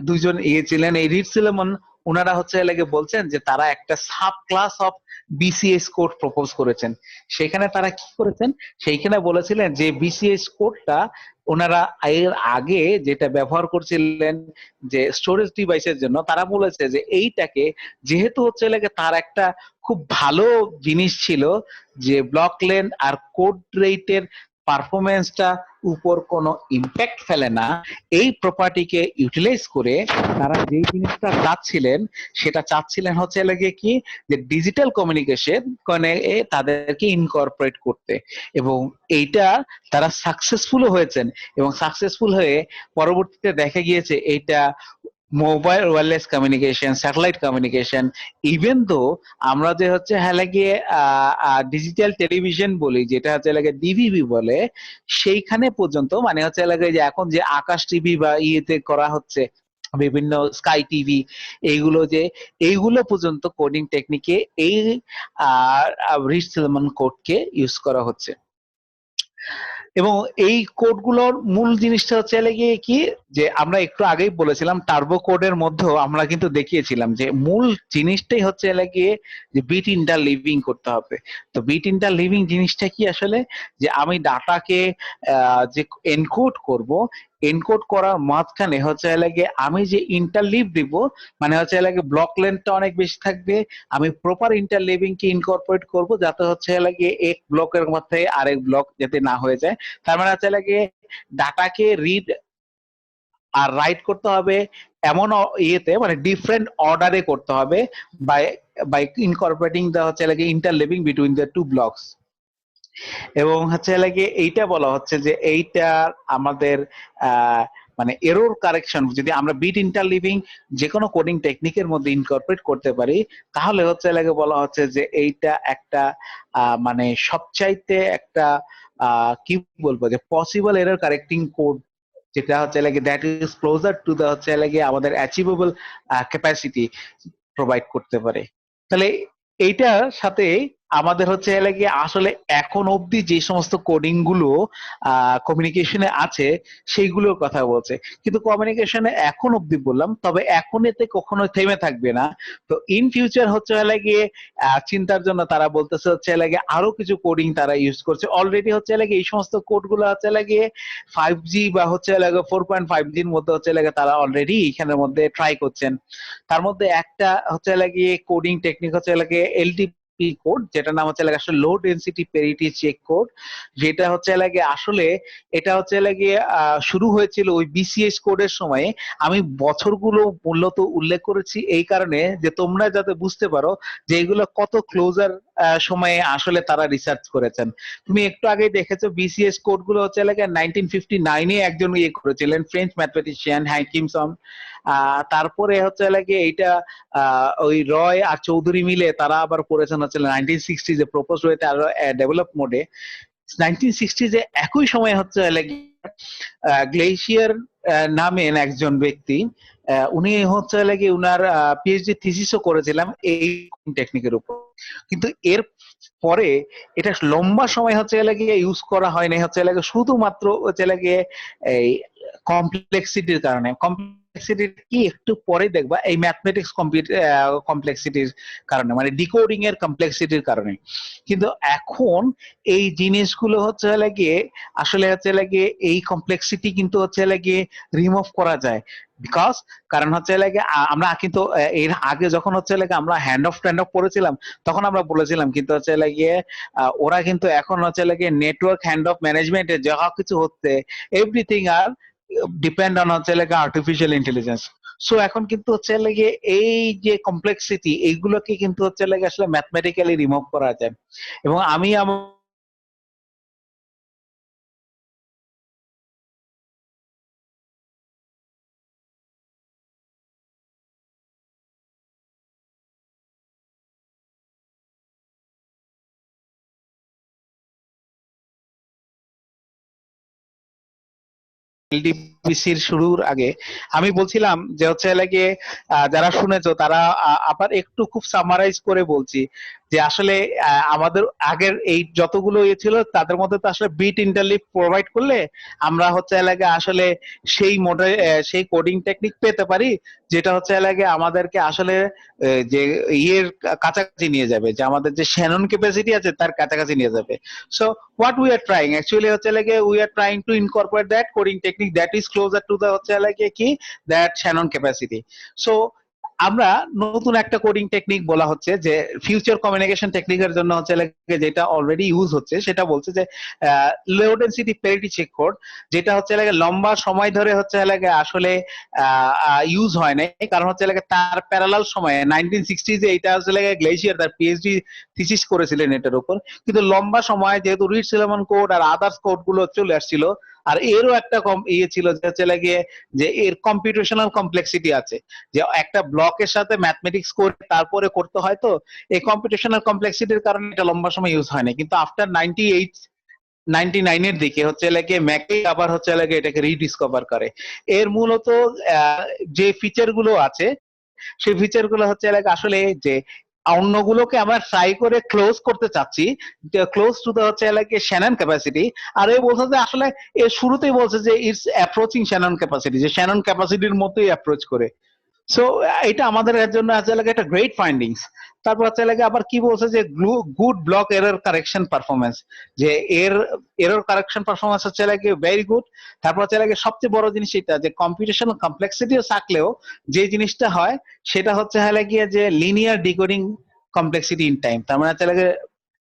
দুইজন ইয়ে ছিলেন। এই রিড সেলমন ওনারা হচ্ছে লাগে বলছেন যে তারা একটা sub class of BCS code propose করেছেন। সেখানে তারা কি করেছেন, সেইখানে বলেছিলেন যে বিসিএস কোডটা ওনারা এর আগে যেটা ব্যবহার করছিলেন যে স্টোরেজ ডিভাইসের জন্য, তারা বলেছে যে এইটাকে যেহেতু হচ্ছে লাগে তার একটা খুব ভালো জিনিস ছিল যে ব্লক লেন্থ আর কোড রেটের পারফরমেন্সটা উপর কোনো ইম্প্যাক্ট ফেলে না, এই প্রপার্টিকে ইউটিলাইজ করে তারা যেই জিনিসটা চাচ্ছিলেন, সেটা চাচ্ছিলেন হচ্ছে লাগে কি, যে ডিজিটাল কমিউনিকেশন তাদেরকে ইনকর্পোরেট করতে। এবং এইটা তারা সাকসেসফুল হয়েছেন, এবং সাকসেসফুল হয়ে পরবর্তীতে দেখা গিয়েছে এইটা mobile wireless communication, satellite communication, even though আমরা যে হচ্ছে হ্যাঁ লাগিয়ে ডিজিটাল টেলিভিশন বলি, যেটা হচ্ছে লাগে ডিভিবি বলে, সেইখানে পর্যন্ত মানে হচ্ছে লাগে যে এখন যে আকাশ টিভি বা ইয়েতে করা হচ্ছে বিভিন্ন স্কাই টিভি, এইগুলো যে এইগুলো পর্যন্ত কোডিং টেকনিকে এই রিচ সেলমন কোডকে ইউজ করা হচ্ছে। এবং এই কোডগুলোর মূল জিনিসটা হচ্ছে গিয়ে কি, যে আমরা একটু আগেই বলেছিলাম টার্বো কোডের মধ্যেও আমরা কিন্তু দেখিয়েছিলাম যে মূল জিনিসটাই হচ্ছে গিয়ে যে বিট ইন্টার লিভিং করতে হবে। তো বিট ইন্টার লিভিং জিনিসটা কি আসলে, যে আমি ডাটাকে যে এনকোড করব, এনকোড করার মাঝখানে হচ্ছে লাগে আমি যে ইন্টারলিভ দিব, মানে হচ্ছে লাগে ব্লক লেন্থটা অনেক বেশি থাকবে, আমি প্রপার ইন্টারলিভিং কে ইনকর্পোরেট করব, যাতে হচ্ছে লাগে এক ব্লকের মধ্যে আরেক ব্লক যাতে না হয়ে যায়। তার মানে হচ্ছে লাগে ডাটাকে রিড আর রাইট করতে হবে এমন ইয়েতে, মানে ডিফারেন্ট অর্ডারে করতে হবে, বাই বাই ইনকর্পোরেটিং দা হচ্ছে লাগে ইন্টারলিভিং বিটুইন দ্য টু ব্লকস। এবং হচ্ছে লাগে এইটা বলা হচ্ছে যে এইটা আমাদের মানে এরর কারেকশন, যদি আমরা বিট ইন্টারলিভিং যে কোনো কোডিং টেকনিকের মধ্যে ইনকর্পোরেট করতে পারি, তাহলে হচ্ছে লাগে বলা হচ্ছে যে এইটা একটা মানে সবচাইতে একটা কি বলবো, যে পসিবল এরর কারেক্টিং কোড, যেটা হচ্ছে লাগে that is closer to the হচ্ছে লাগে আমাদের অ্যাচিভেবল ক্যাপাসিটি প্রোভাইড করতে পারে। তাহলে এইটার সাথে আমাদের হচ্ছে লাগে আসলে এখন অবধি যে সমস্ত কোডিং গুলো কমিউনিকেশনে আছে সেইগুলোর কথা বলছে, কিন্তু কমিউনিকেশনে এখন অবধি বললাম, তবে এখন এতে কখনো থেমে থাকবে না। তো ইন ফিউচার হচ্ছে লাগে চিন্তার জন্য তারা বলতেছে হচ্ছে লাগে আরো কিছু কোডিং তারা ইউজ করছে অলরেডি, হচ্ছে লাগে এই সমস্ত কোড গুলো হচ্ছে লাগে 5G বা হচ্ছে লাগে 4.5G এর মধ্যে হচ্ছে লাগে তারা অলরেডি এখানের মধ্যে ট্রাই করছেন। তার মধ্যে একটা হচ্ছে লাগে কোডিং টেকনিক হচ্ছে লাগে এলটি এলডিপি কোড, যেটা নাম হচ্ছে আসলে লো ডেনসিটি প্যারিটি চেক কোড, যেটা হচ্ছে আসলে এটা হচ্ছে শুরু হয়েছিল ওই বিসিএস কোডের সময়ে। আমি বছরগুলো মূলত উল্লেখ করেছি এই কারণে যে তোমরা যাতে বুঝতে পারো যে এগুলো কত ক্লোজার সময়ে আসলে তারা রিসার্চ করেছেন। তুমি একটু আগে দেখেছো বিসিএস কোড গুলো হচ্ছে 1959-এ একজন ইয়ে করেছিলেন, ফ্রেঞ্চ ম্যাথমেটিশিয়ান হ্যাকিমসন। তারপরে হচ্ছে এইটা ওই রয় আর চৌধুরী মিলে তারা আবার করেছেন হচ্ছে 1960-এ প্রপোজ ওয়েতে আরো ডেভেলপ মোডে। 1960-এ একই সময় হচ্ছে গ্লেশিয়ার নামেন একজন ব্যক্তি, উনি হচ্ছে উনার পিএইচডি থিসিসও করেছিলাম এই টেকনিকের উপর। কিন্তু এর পরে এটা লম্বা সময় হচ্ছে ইউজ করা হয় না, হচ্ছে শুধুমাত্র হচ্ছে এই কমপ্লেক্সিটির কারণে। কমপ্লেক্সিটি কি একটু পরে দেখবা, এই ম্যাথমেটিক্স কমপ্লেক্সিটির কারণে, মানে ডিকোডিং এর কমপ্লেক্সিটির কারণে। কিন্তু এখন এই জিনিসগুলো হচ্ছে আসলে হচ্ছে এই কমপ্লেক্সিটি কিন্তু হচ্ছে রিমুভ করা যায়। বিকজ কারণ হচ্ছে আমরা কিন্তু এর আগে যখন হচ্ছে আমরা হ্যান্ড অফ পড়েছিলাম, তখন আমরা বলেছিলাম কিন্তু হচ্ছে ওরা কিন্তু এখন হচ্ছে নেটওয়ার্ক হ্যান্ড অফ ম্যানেজমেন্টে যা কিছু হচ্ছে এভরিথিং আর ডিপেন্ড অন হচ্ছে আর্টিফিশিয়াল ইন্টেলিজেন্স। সো এখন কিন্তু হচ্ছে এই যে কমপ্লেক্সিটি এইগুলোকে কিন্তু হচ্ছে আসলে ম্যাথমেটিক্যালি রিমুভ করা যায়। এবং আমি আমার এলডিপিসির শুরুর আগে আমি বলছিলাম যে হচ্ছে যারা শুনেছো তারা আবার একটু খুব সামারাইজ করে বলছি যে আসলে আমাদের আগের এই যতগুলো ইয়ে ছিল তাদের মধ্যে তো আসলে বিট ইন্টারলিভ প্রোভাইড করলে আমরা হচ্ছে আসলে সেই মোডে সেই কোডিং টেকনিক পেতে পারি, যেটা হচ্ছে আমাদেরকে আসলে যে ইয়ের কাছাকাছি নিয়ে যাবে, যে আমাদের যে শ্যানন ক্যাপাসিটি আছে তার কাছাকাছি নিয়ে যাবে। So what we are trying actually হচ্ছে we are trying to incorporate that coding technique that is closer to the হচ্ছে কি that Shannon capacity. So আমরা নতুন একটা কোডিং টেকনিক বলা হচ্ছে যে ফিউচার কমিউনিকেশন টেকনিকের জন্য হচ্ছে যেটা অলরেডি ইউজ হচ্ছে, সেটা বলছে যে লো ডেনসিটি প্যারিটি চেক কোড, যেটা হচ্ছে লম্বা সময় ধরে হচ্ছে আসলে ইউজ হয় নাই। কারণ হচ্ছে তার প্যারালাল সময়ে 1960s এইটা হচ্ছে গ্লেশিয়ার তার পিএইচডি থিসিস করেছিলেন এটার উপর। কিন্তু লম্বা সময় যেহেতু রিড সিলেমন কোড আর আদার্স কোড গুলো চলে আসছিল, আর এরও একটা কম ইয়ে ছিল যে হচ্ছে যে এর কম্পিউটেশনাল কমপ্লেক্সিটি আছে, যে একটা ব্লকের সাথে ম্যাথমেটিক্স করে তারপরে করতে হয়, তো এই কম্পিউটেশনাল কমপ্লেক্সিটির কারণে এটা লম্বা সময় ইউজ হয় না। কিন্তু আফটার 99-এর দিকে হচ্ছে ম্যাকে আবার হচ্ছে এটাকে রিডিসকভার করে। এর মূলত যে ফিচার গুলো আছে সেই ফিচার গুলো হচ্ছে আসলে যে অন্যগুলোকে আমরা ট্রাই করে ক্লোজ করতে চাচ্ছি, ক্লোজ টু দা হচ্ছে শ্যানন ক্যাপাসিটি। আর এই বলছে যে আসলে এর শুরুতেই বলছে যে ইটস অ্যাপ্রোচিং শ্যানন ক্যাপাসিটি, যে শ্যানন ক্যাপাসিটির মতোই অ্যাপ্রোচ করে। সো এটা আমাদের এর জন্য আছে একটা গ্রেট ফাইন্ডিংস। তারপর হচ্ছে আবার কি বলছে যে good block error correction performance, যে এর এরর কারেকশন পারফরমেন্স হচ্ছে ভেরি গুড। তারপর হচ্ছে সবচেয়ে বড় জিনিস এটা যে কম্পিউটেশনাল কমপ্লেক্সিটিও থাকলেও যে জিনিসটা হয় সেটা হচ্ছে গিয়ে যে linear decoding complexity in time. তার মানে হচ্ছে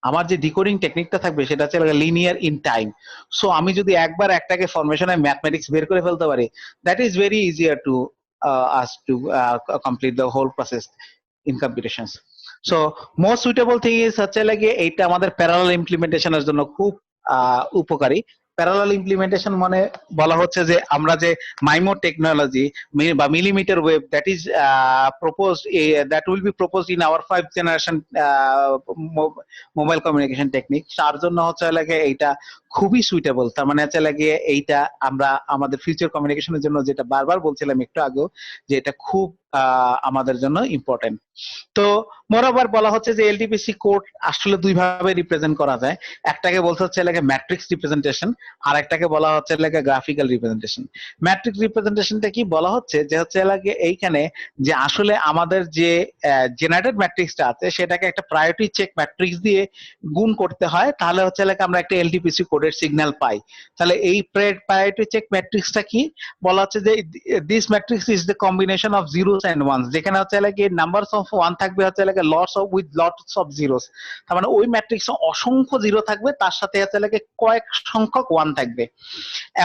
আমার যে ডিকোডিং টেকনিকটা থাকবে সেটা হচ্ছে লিনিয়ার ইন টাইম। সো আমি যদি একবার একটাকে ফরমেশনে ম্যাথমেটিক্স বের করে ফেলতে পারি, that is very easier two us to complete the whole process in computations. So most suitable thing is হচ্ছে এইটা আমাদের প্যারালাল ইমপ্লিমেন্টেশনের জন্য খুব উপকারী। প্যারালাল ইমপ্লিমেন্টেশন মানে বলা হচ্ছে যে আমরা যে মাইমো টেকনোলজি বা millimetre wave that is proposed, that will be proposed in our 5th generation mobile communication technique, তার জন্য হচ্ছে এইটা খুবই সুইটেবল। তার মানে হচ্ছে এইটা আমরা আমাদের ফিউচার কমিউনিকেশনের জন্য, যেটা বারবার বলছিলাম একটু আগেও, যে এটা খুব আমাদের জন্য ইম্পর্টেন্ট। তো মোরওভার বলা হচ্ছে যে এলডিপিসি কোড আসলে দুই ভাবে রিপ্রেজেন্ট করা যায়। একটাকে বলতে হচ্ছে ম্যাট্রিক্স রিপ্রেজেন্টেশন, আর একটাকে বলা হচ্ছে গ্রাফিক্যাল রিপ্রেজেন্টেশন। ম্যাট্রিক্স রিপ্রেজেন্টেশনটা কি বলা হচ্ছে যে হচ্ছে এইখানে যে আসলে আমাদের যে জেনারেটেড ম্যাট্রিক্সটা আছে সেটাকে একটা প্রায়োরিটি চেক ম্যাট্রিক্স দিয়ে গুণ করতে হয়, তাহলে হচ্ছে আমরা একটা এলডিপিসি কোড কোডের সিগন্যাল পাই। তাহলে এই প্রায়োরিটি চেক ম্যাট্রিক্সটা কি বলা হচ্ছে যে this matrix is the combination of zeros and ones, যেখানে হচ্ছে লাগে নাম্বারস অফ ওয়ান থাকবে হচ্ছে লাগে lots of with lots of zeros. তার মানে ওই ম্যাট্রিক্সে অসংখ্য জিরো থাকবে, তার সাথে হচ্ছে লাগে কয়েক সংখ্যক ওয়ান থাকবে।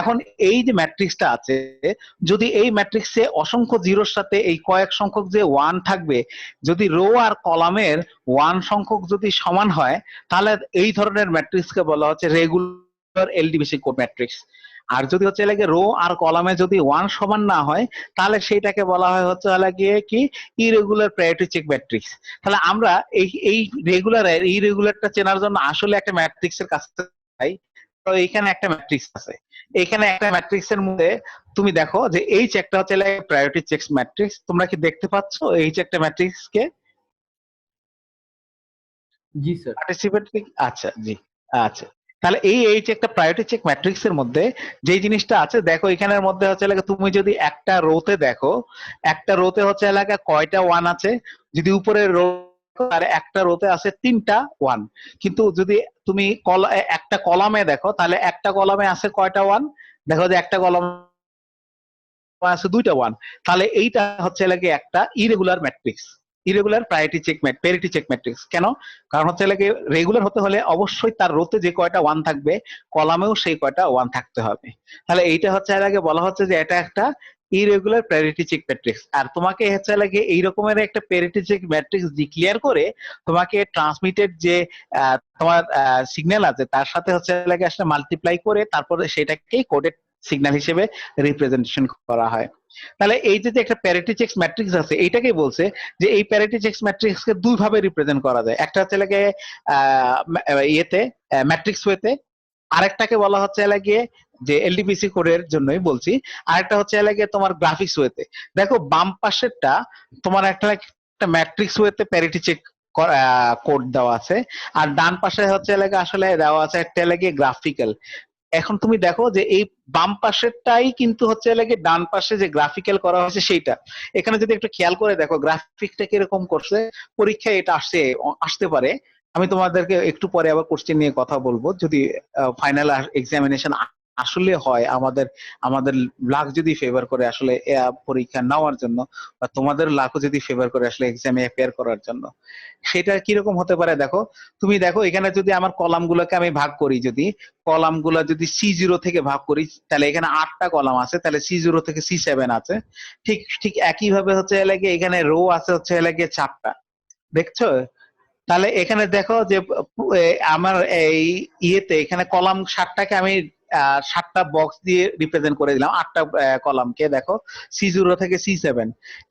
এখন এই যে ম্যাট্রিক্সটা আছে, যদি এই ম্যাট্রিক্সে অসংখ্য জিরোর সাথে এই কয়েক সংখ্যক যে ওয়ান থাকবে, যদি রো আর কলামের ওয়ান সংখ্যক যদি সমান হয়, তাহলে এই ধরনের ম্যাট্রিক্সকে বলা হচ্ছে রেগুলার এলডিবিসি কোড ম্যাট্রিক্স। আর যদি হচ্ছে লাগে রো আর কলামে যদি ওয়ান সমান না হয়, তাহলে সেইটাকে বলা হয় হচ্ছে গিয়ে কি ইরেগুলার প্রায়োরিটি চেক ম্যাট্রিক্স। তাহলে আমরা এই রেগুলার আর ইরেগুলারটা চেনার জন্য আসলে একটা ম্যাট্রিক্সের কাছে যাই। তো এখানে একটা ম্যাট্রিক্স আছে, এখানে একটা ম্যাট্রিক্সের মধ্যে তুমি দেখো যে এইচ একটা হচ্ছে প্রায়োরিটি চেক ম্যাট্রিক্স। তোমরা কি দেখতে পাচ্ছ এইচ একটা ম্যাট্রিক্স কে? জি স্যার। পার্টিসিপেট, আচ্ছা জি, আচ্ছা। তাহলে এই যে একটা প্রায়োরিটি চেক ম্যাট্রিক্স এর মধ্যে যে জিনিসটা আছে, দেখো এখানের মধ্যে হচ্ছে তুমি যদি একটা রোতে দেখো, একটা রোতে হচ্ছে কয়টা ওয়ান আছে, যদি উপরের রো আর একটা রোতে আছে তিনটা ওয়ান। কিন্তু যদি তুমি একটা কলামে দেখো, তাহলে একটা কলামে আছে কয়টা ওয়ান, দেখো যে একটা কলাম আছে দুইটা ওয়ান। তাহলে এইটা হচ্ছে একটা irregular matrix, irregular parity check matrix. কেন? কারণ হচ্ছে রেগুলার হতে হলে অবশ্যই তার রোতে যে কয়টা ওয়ান থাকবে, কলামেও সেই কয়টা ওয়ান থাকতে হবে। তাহলে এইটা হচ্ছে বলা হচ্ছে যে এটা একটা ইরেগুলার প্যারিটি চেক ম্যাট্রিক্স। আর তোমাকে হচ্ছে এই রকমের একটা প্যারিটি চেক ম্যাট্রিক্স ডিক্লেয়ার করে তোমাকে ট্রান্সমিটেড যে তোমার সিগন্যাল আছে তার সাথে হচ্ছে আসলে মাল্টিপ্লাই করে তারপরে সেটাকে কোডেড সিগন্যাল হিসেবে রিপ্রেজেন্টেশন করা হয়। তাহলে এই যে একটা প্যারিটি চেক ম্যাট্রিক্স আছে, এইটাকে বলছে যে এই প্যারিটি চেক ম্যাট্রিক্স কে দুই ভাবে রিপ্রেজেন্ট করা যায়। একটা হচ্ছে ইয়েতে ম্যাট্রিক্স ওয়েতে, আরেকটাকে বলা হচ্ছে গিয়ে যে এলডিপিসি কোডের জন্যই বলছি, আরেকটা হচ্ছে তোমার গ্রাফিক্স ওয়েতে। দেখো বাম পাশেরটা তোমার একটা ম্যাট্রিক্স ওয়েতে প্যারিটি চেক কোড দেওয়া আছে, আর ডান পাশে হচ্ছে আসলে দেওয়া আছে একটা গ্রাফিক্যাল। এখন তুমি দেখো যে এই বাম পাশেরটাই কিন্তু হচ্ছে ডান পাশে যে গ্রাফিক্যাল করা হয়েছে সেইটা। এখানে যদি একটু খেয়াল করে দেখো গ্রাফিকটা কিরকম করছে, পরীক্ষায় এটা আসতে পারে। আমি তোমাদেরকে একটু পরে আবার কোশ্চেন নিয়ে কথা বলবো, যদি ফাইনাল এক্সামিনেশন আসলে হয়, আমাদের আমাদের লাক যদি ফেভার করে আসলে পরীক্ষা নেওয়ার জন্য, বা তোমাদের লাকও যদি ফেভার করে আসলে এক্সামে অ্যাপিয়ার করার জন্য, সেটা কিরকম হতে পারে দেখো। তুমি দেখো এখানে যদি আমার কলাম গুলোকে আমি ভাগ করি, যদি কলাম গুলা যদি C0 থেকে ভাগ করি, তাহলে এখানে 8টা কলাম আছে, তাহলে C0 থেকে C7 আছে। ঠিক ঠিক একই ভাবে হচ্ছে এখানে রো আছে হচ্ছে 4টা, দেখছো? তাহলে এখানে দেখো যে আমার এই ইয়েতে এখানে কলাম 7টাকে আমি 7টা বক্স দিয়ে রিপ্রেজেন্ট করে দিলাম, 8টা কলামকে। দেখো C0 থেকে C7,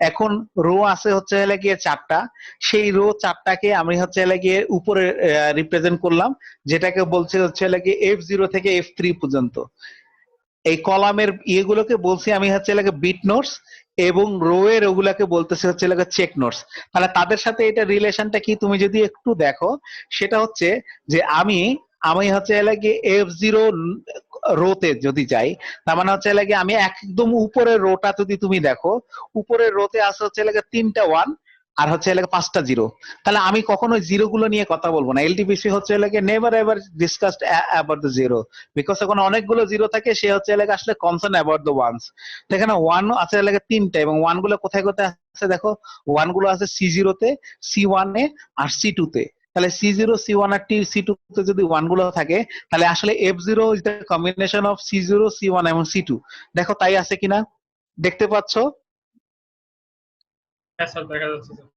এখন রো আছে হচ্ছে 4টা, সেই রো 4টাকে আমি হচ্ছে উপরে রিপ্রেজেন্ট করলাম, যেটাকে বলছে হচ্ছে F0 থেকে F3 পর্যন্ত। এই কলামের ইয়েগুলোকে বলছি আমি হচ্ছে বিট নোটস, এবং রো এর ওগুলাকে বলতেছে হচ্ছে চেক নোটস। তাহলে তাদের সাথে এটা রিলেশনটা কি তুমি যদি একটু দেখো, সেটা হচ্ছে যে আমি আমি হচ্ছে F0 রোতে যদি যাই, তার মানে হচ্ছে আমি একদম উপরের রোটা যদি তুমি দেখো, উপরের রোতে আছে হচ্ছে 3টা ওয়ান আর হচ্ছে 5টা জিরো। তাহলে আমি কখনোই জিরো গুলো নিয়ে কথা বলবো না। এলডিবিসি হচ্ছে never ever discussed about the zero, because এখন অনেকগুলো জিরো থাকে, সে হচ্ছে আসলে কনসার্ন অ্যাবাউট দ্য ওয়ানস। সেখানে ওয়ান আছে 3টা, এবং ওয়ান গুলো কোথায় কোথায় আছে দেখো, ওয়ান গুলো আছে C0 তে, C1 এ আর C2 তে। তাহলে C0, C1 আর C2 তে যদি ওয়ান গুলো থাকে, তাহলে আসলে F0 is the combination of C0, C1 এবং C2। দেখো তাই আছে কিনা, দেখতে পাচ্ছ? হ্যাঁ স্যার, দেখা যাচ্ছে স্যার।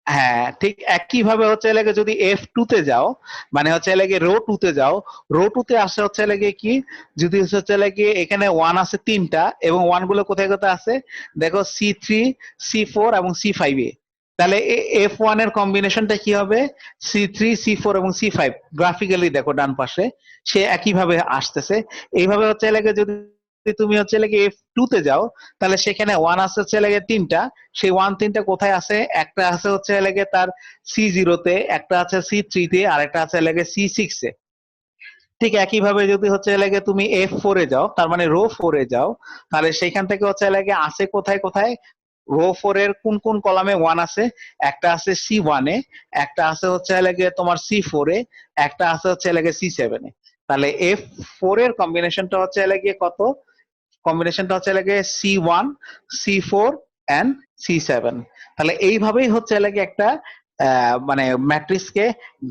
হ্যাঁ, ঠিক একই ভাবে হচ্ছে যদি F2 তে যাও, মানে হচ্ছে রো 2 তে যাও, রো 2 তে আসে হচ্ছে কি, যদি হচ্ছে এখানে ওয়ান আছে 3টা, এবং ওয়ান গুলো কোথায় কোথায় আছে দেখো, C3, C4 এবং C5 এ। তাহলে F1 এর কম্বিনেশনটা কি হবে, C3, C4 এবং C5। গ্রাফিক্যালি দেখো ডান পাশে সে একই ভাবে আসতেছে। এইভাবে হচ্ছে যদি তুমি হচ্ছে F2 তে যাও, তাহলে সেখানে ওয়ান আছে হচ্ছে 3টা, সেই ওয়ান 3টা কোথায় আছে, একটা আছে হচ্ছে তার C0 তে, একটা আছে C3 তে, আর একটা আছে C6 এ। ঠিক একই ভাবে যদি হচ্ছে তুমি F4 এ যাও, তার মানে রো 4 এ যাও, তাহলে সেখান থেকে হচ্ছে আছে কোথায় কোথায়, রো 4 এর কোন কোন কলামে ওয়ান আছে, একটা আছে C1 এ, একটা আছে হচ্ছে তোমার C4 এ, একটা আছে হচ্ছে C7 এ। তাহলে F4 এর কম্বিনেশনটা হচ্ছে লাগে কত, কম্বিনেশনটা হচ্ছে লাগে C1 C4 এন্ড C7। তাহলে এইভাবেই হচ্ছে লাগে একটা মানে ম্যাট্রিক্সকে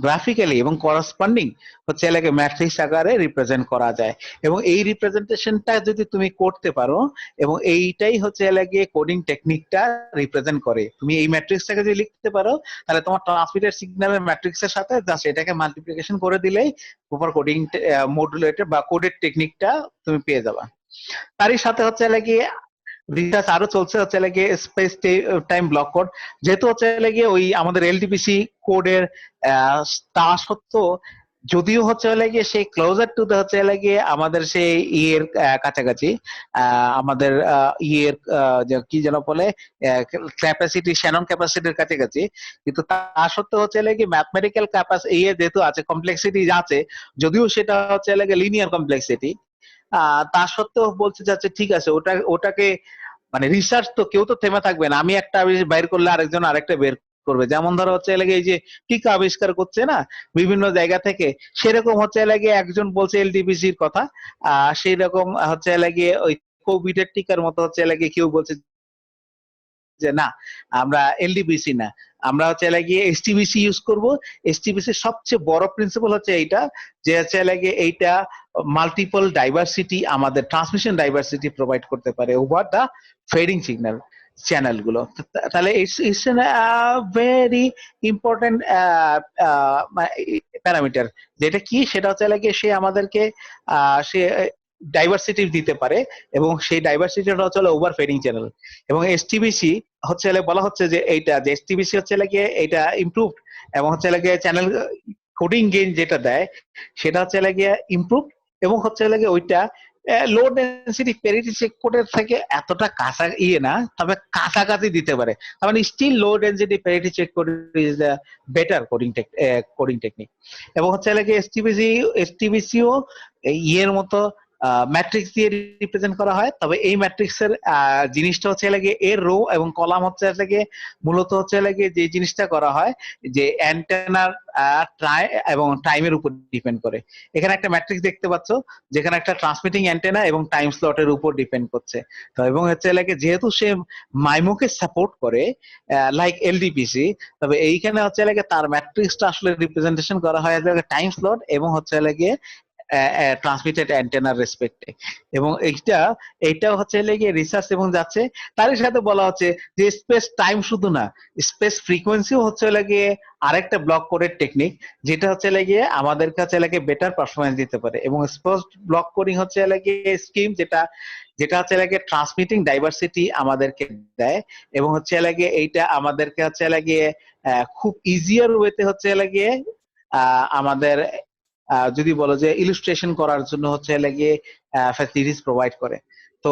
গ্রাফিক্যালি এবং করসপন্ডিং হচ্ছে লাগে ম্যাট্রিক্স আকারে রিপ্রেজেন্ট করা যায়। এবং এই রিপ্রেজেন্টেশনটা যদি তুমি করতে পারো, এবং এইটাই হচ্ছে লাগে কোডিং টেকনিকটা রিপ্রেজেন্ট করে, তুমি এই ম্যাট্রিক্সটাকে যদি লিখতে পারো তাহলে তোমার ট্রান্সমিটেড সিগন্যালের ম্যাট্রিক্সের সাথে জাস্ট এটাকে মাল্টিপ্লিকেশন করে দিলেই প্রপার কোডিং মডুলেটেড বা কোডেড টেকনিকটা তুমি পেয়ে যাবা। তারই সাথে হচ্ছে লাগে রিসার্চ আরো চলছে হচ্ছে লাগে স্পেস টাইম ব্লক কোড, যেহেতু হচ্ছে লাগে ওই আমাদের এলটিপিসি কোডের তা সত্ত্বেও যদিও হচ্ছে লাগে সেই ক্লোজার টু হচ্ছে লাগে আমাদের সেই ইয়ের কাছাকাছি, আমাদের ইয়ের কি যেন বলে ক্যাপাসিটি, শ্যানন ক্যাপাসিটির কাছাকাছি, কিন্তু তা সত্ত্বেও হচ্ছে লাগে ম্যাথমেটিক্যাল ক্যাপাসিটি ইয়ে যেহেতু আছে, কমপ্লেক্সিটি আছে, যদিও সেটা হচ্ছে লাগে লিনিয়ার কমপ্লেক্সিটি, তা সত্ত্বেও বলতে যাচ্ছে ঠিক আছে ওটাকে মানে রিসার্চ তো কেউ তো থেমে থাকবে না, আমি একটা আবিষ্কার বাইর করলে আরেকজন আরেকটা বের করবে। যেমন ধরো হচ্ছে লাগে এই যে টিকা আবিষ্কার করছে না বিভিন্ন জায়গা থেকে, সেরকম হচ্ছে লাগে একজন বলছে এলটিপিসির কথা, সেই রকম হচ্ছে লাগে ওই কোভিড এর টিকার মতো হচ্ছে লাগে কেউ বলছে যে না আমরা এলডিবিসি না, আমরা হচ্ছে লাগিয়ে এসটিবিসি ইউজ করব। এসটিবিসি সবচেয়ে বড় প্রিন্সিপাল হচ্ছে এইটা, যে হচ্ছে লাগিয়ে এইটা মাল্টিপল ডাইভার্সিটি, আমাদের ট্রান্সমিশন ডাইভার্সিটি প্রোভাইড করতে পারে over the fading signal channel গুলো। তাহলে ইটস ভেরি ইম্পর্টেন্ট প্যারামিটার, যেটা কি সেটা হচ্ছে লাগিয়ে সে আমাদেরকে সে ডাইভার্সিটি দিতে পারে, এবং সেই ডাইভার্সিটিটা হচ্ছে ওভার ফেডিং চ্যানেল। এবং এসটিবিসি হচ্ছে বলা হচ্ছে যে এইটা যে এসটিবিসি হচ্ছে লাগিয়ে এইটা ইমপ্রুভড, এবং হচ্ছে লাগিয়ে চ্যানেল কোডিং গেইন যেটা দেয় সেটা হচ্ছে লাগিয়ে ইমপ্রুভ, এবং হচ্ছে লাগিয়ে ওইটা লো ডেন্সিটি প্যারিটি চেক কোডের থেকে এতটা কাঁচা ইয়ে না, তবে কাছাকাছি দিতে পারে। তার মানে still low density parity check code is the better coding technique. এবং হচ্ছে লাগিয়ে এসটিবিসিও ইয়ের মতো ম্যাট্রিক্স দিয়ে রিপ্রেজেন্ট করা হয়, তবে এই ম্যাট্রিক্সের জিনিসটা হচ্ছে লাগে এর রো এবং কলাম হচ্ছে লাগে মূলত হচ্ছে লাগে যে জিনিসটা করা হয় যে অ্যান্টেনার এবং টাইমের উপর ডিপেন্ড করে। এখানে একটা ম্যাট্রিক্স দেখতে পাচ্ছ যেখানে একটা ট্রান্সমিটিং অ্যান্টেনা এবং টাইম স্লটের উপর ডিপেন্ড করছে। তো এবং হচ্ছে লাগে যেহেতু সে মাইমোকে সাপোর্ট করে লাইক এলডিপিসি, তবে এইখানে হচ্ছে লাগে তার ম্যাট্রিক্সটা আসলে রিপ্রেজেন্টেশন করা হয় টাইম স্লট এবং হচ্ছে লাগে ট্রান্সমিটেড অ্যান্টেনার রেসপেক্টে। এবং এইটা হচ্ছে লেগে রিসার্চ এবং যাচ্ছে। তারই সাথে বলা হচ্ছে যে স্পেস টাইম শুধু না, স্পেস ফ্রিকোয়েন্সিও হচ্ছে লাগে আরেকটা ব্লক কোডের টেকনিক, যেটা হচ্ছে লাগে আমাদের কাছে লাগে বেটার পারফরমেন্স দিতে পারে। এবং স্পেস ব্লক কোডিং হচ্ছে লাগে স্কিম যেটা হচ্ছে লাগে ট্রান্সমিটিং ডাইভার্সিটি আমাদেরকে দেয়, এবং হচ্ছে লাগে এইটা আমাদেরকে হচ্ছে লাগে খুব ইজিয়ার ওয়েতে হচ্ছে লাগে আমাদের যদি বলো যে ইলিস্ট্রেশন করার জন্য হচ্ছে লাগিয়ে ফ্যাসিলিটিস প্রোভাইড করে। তো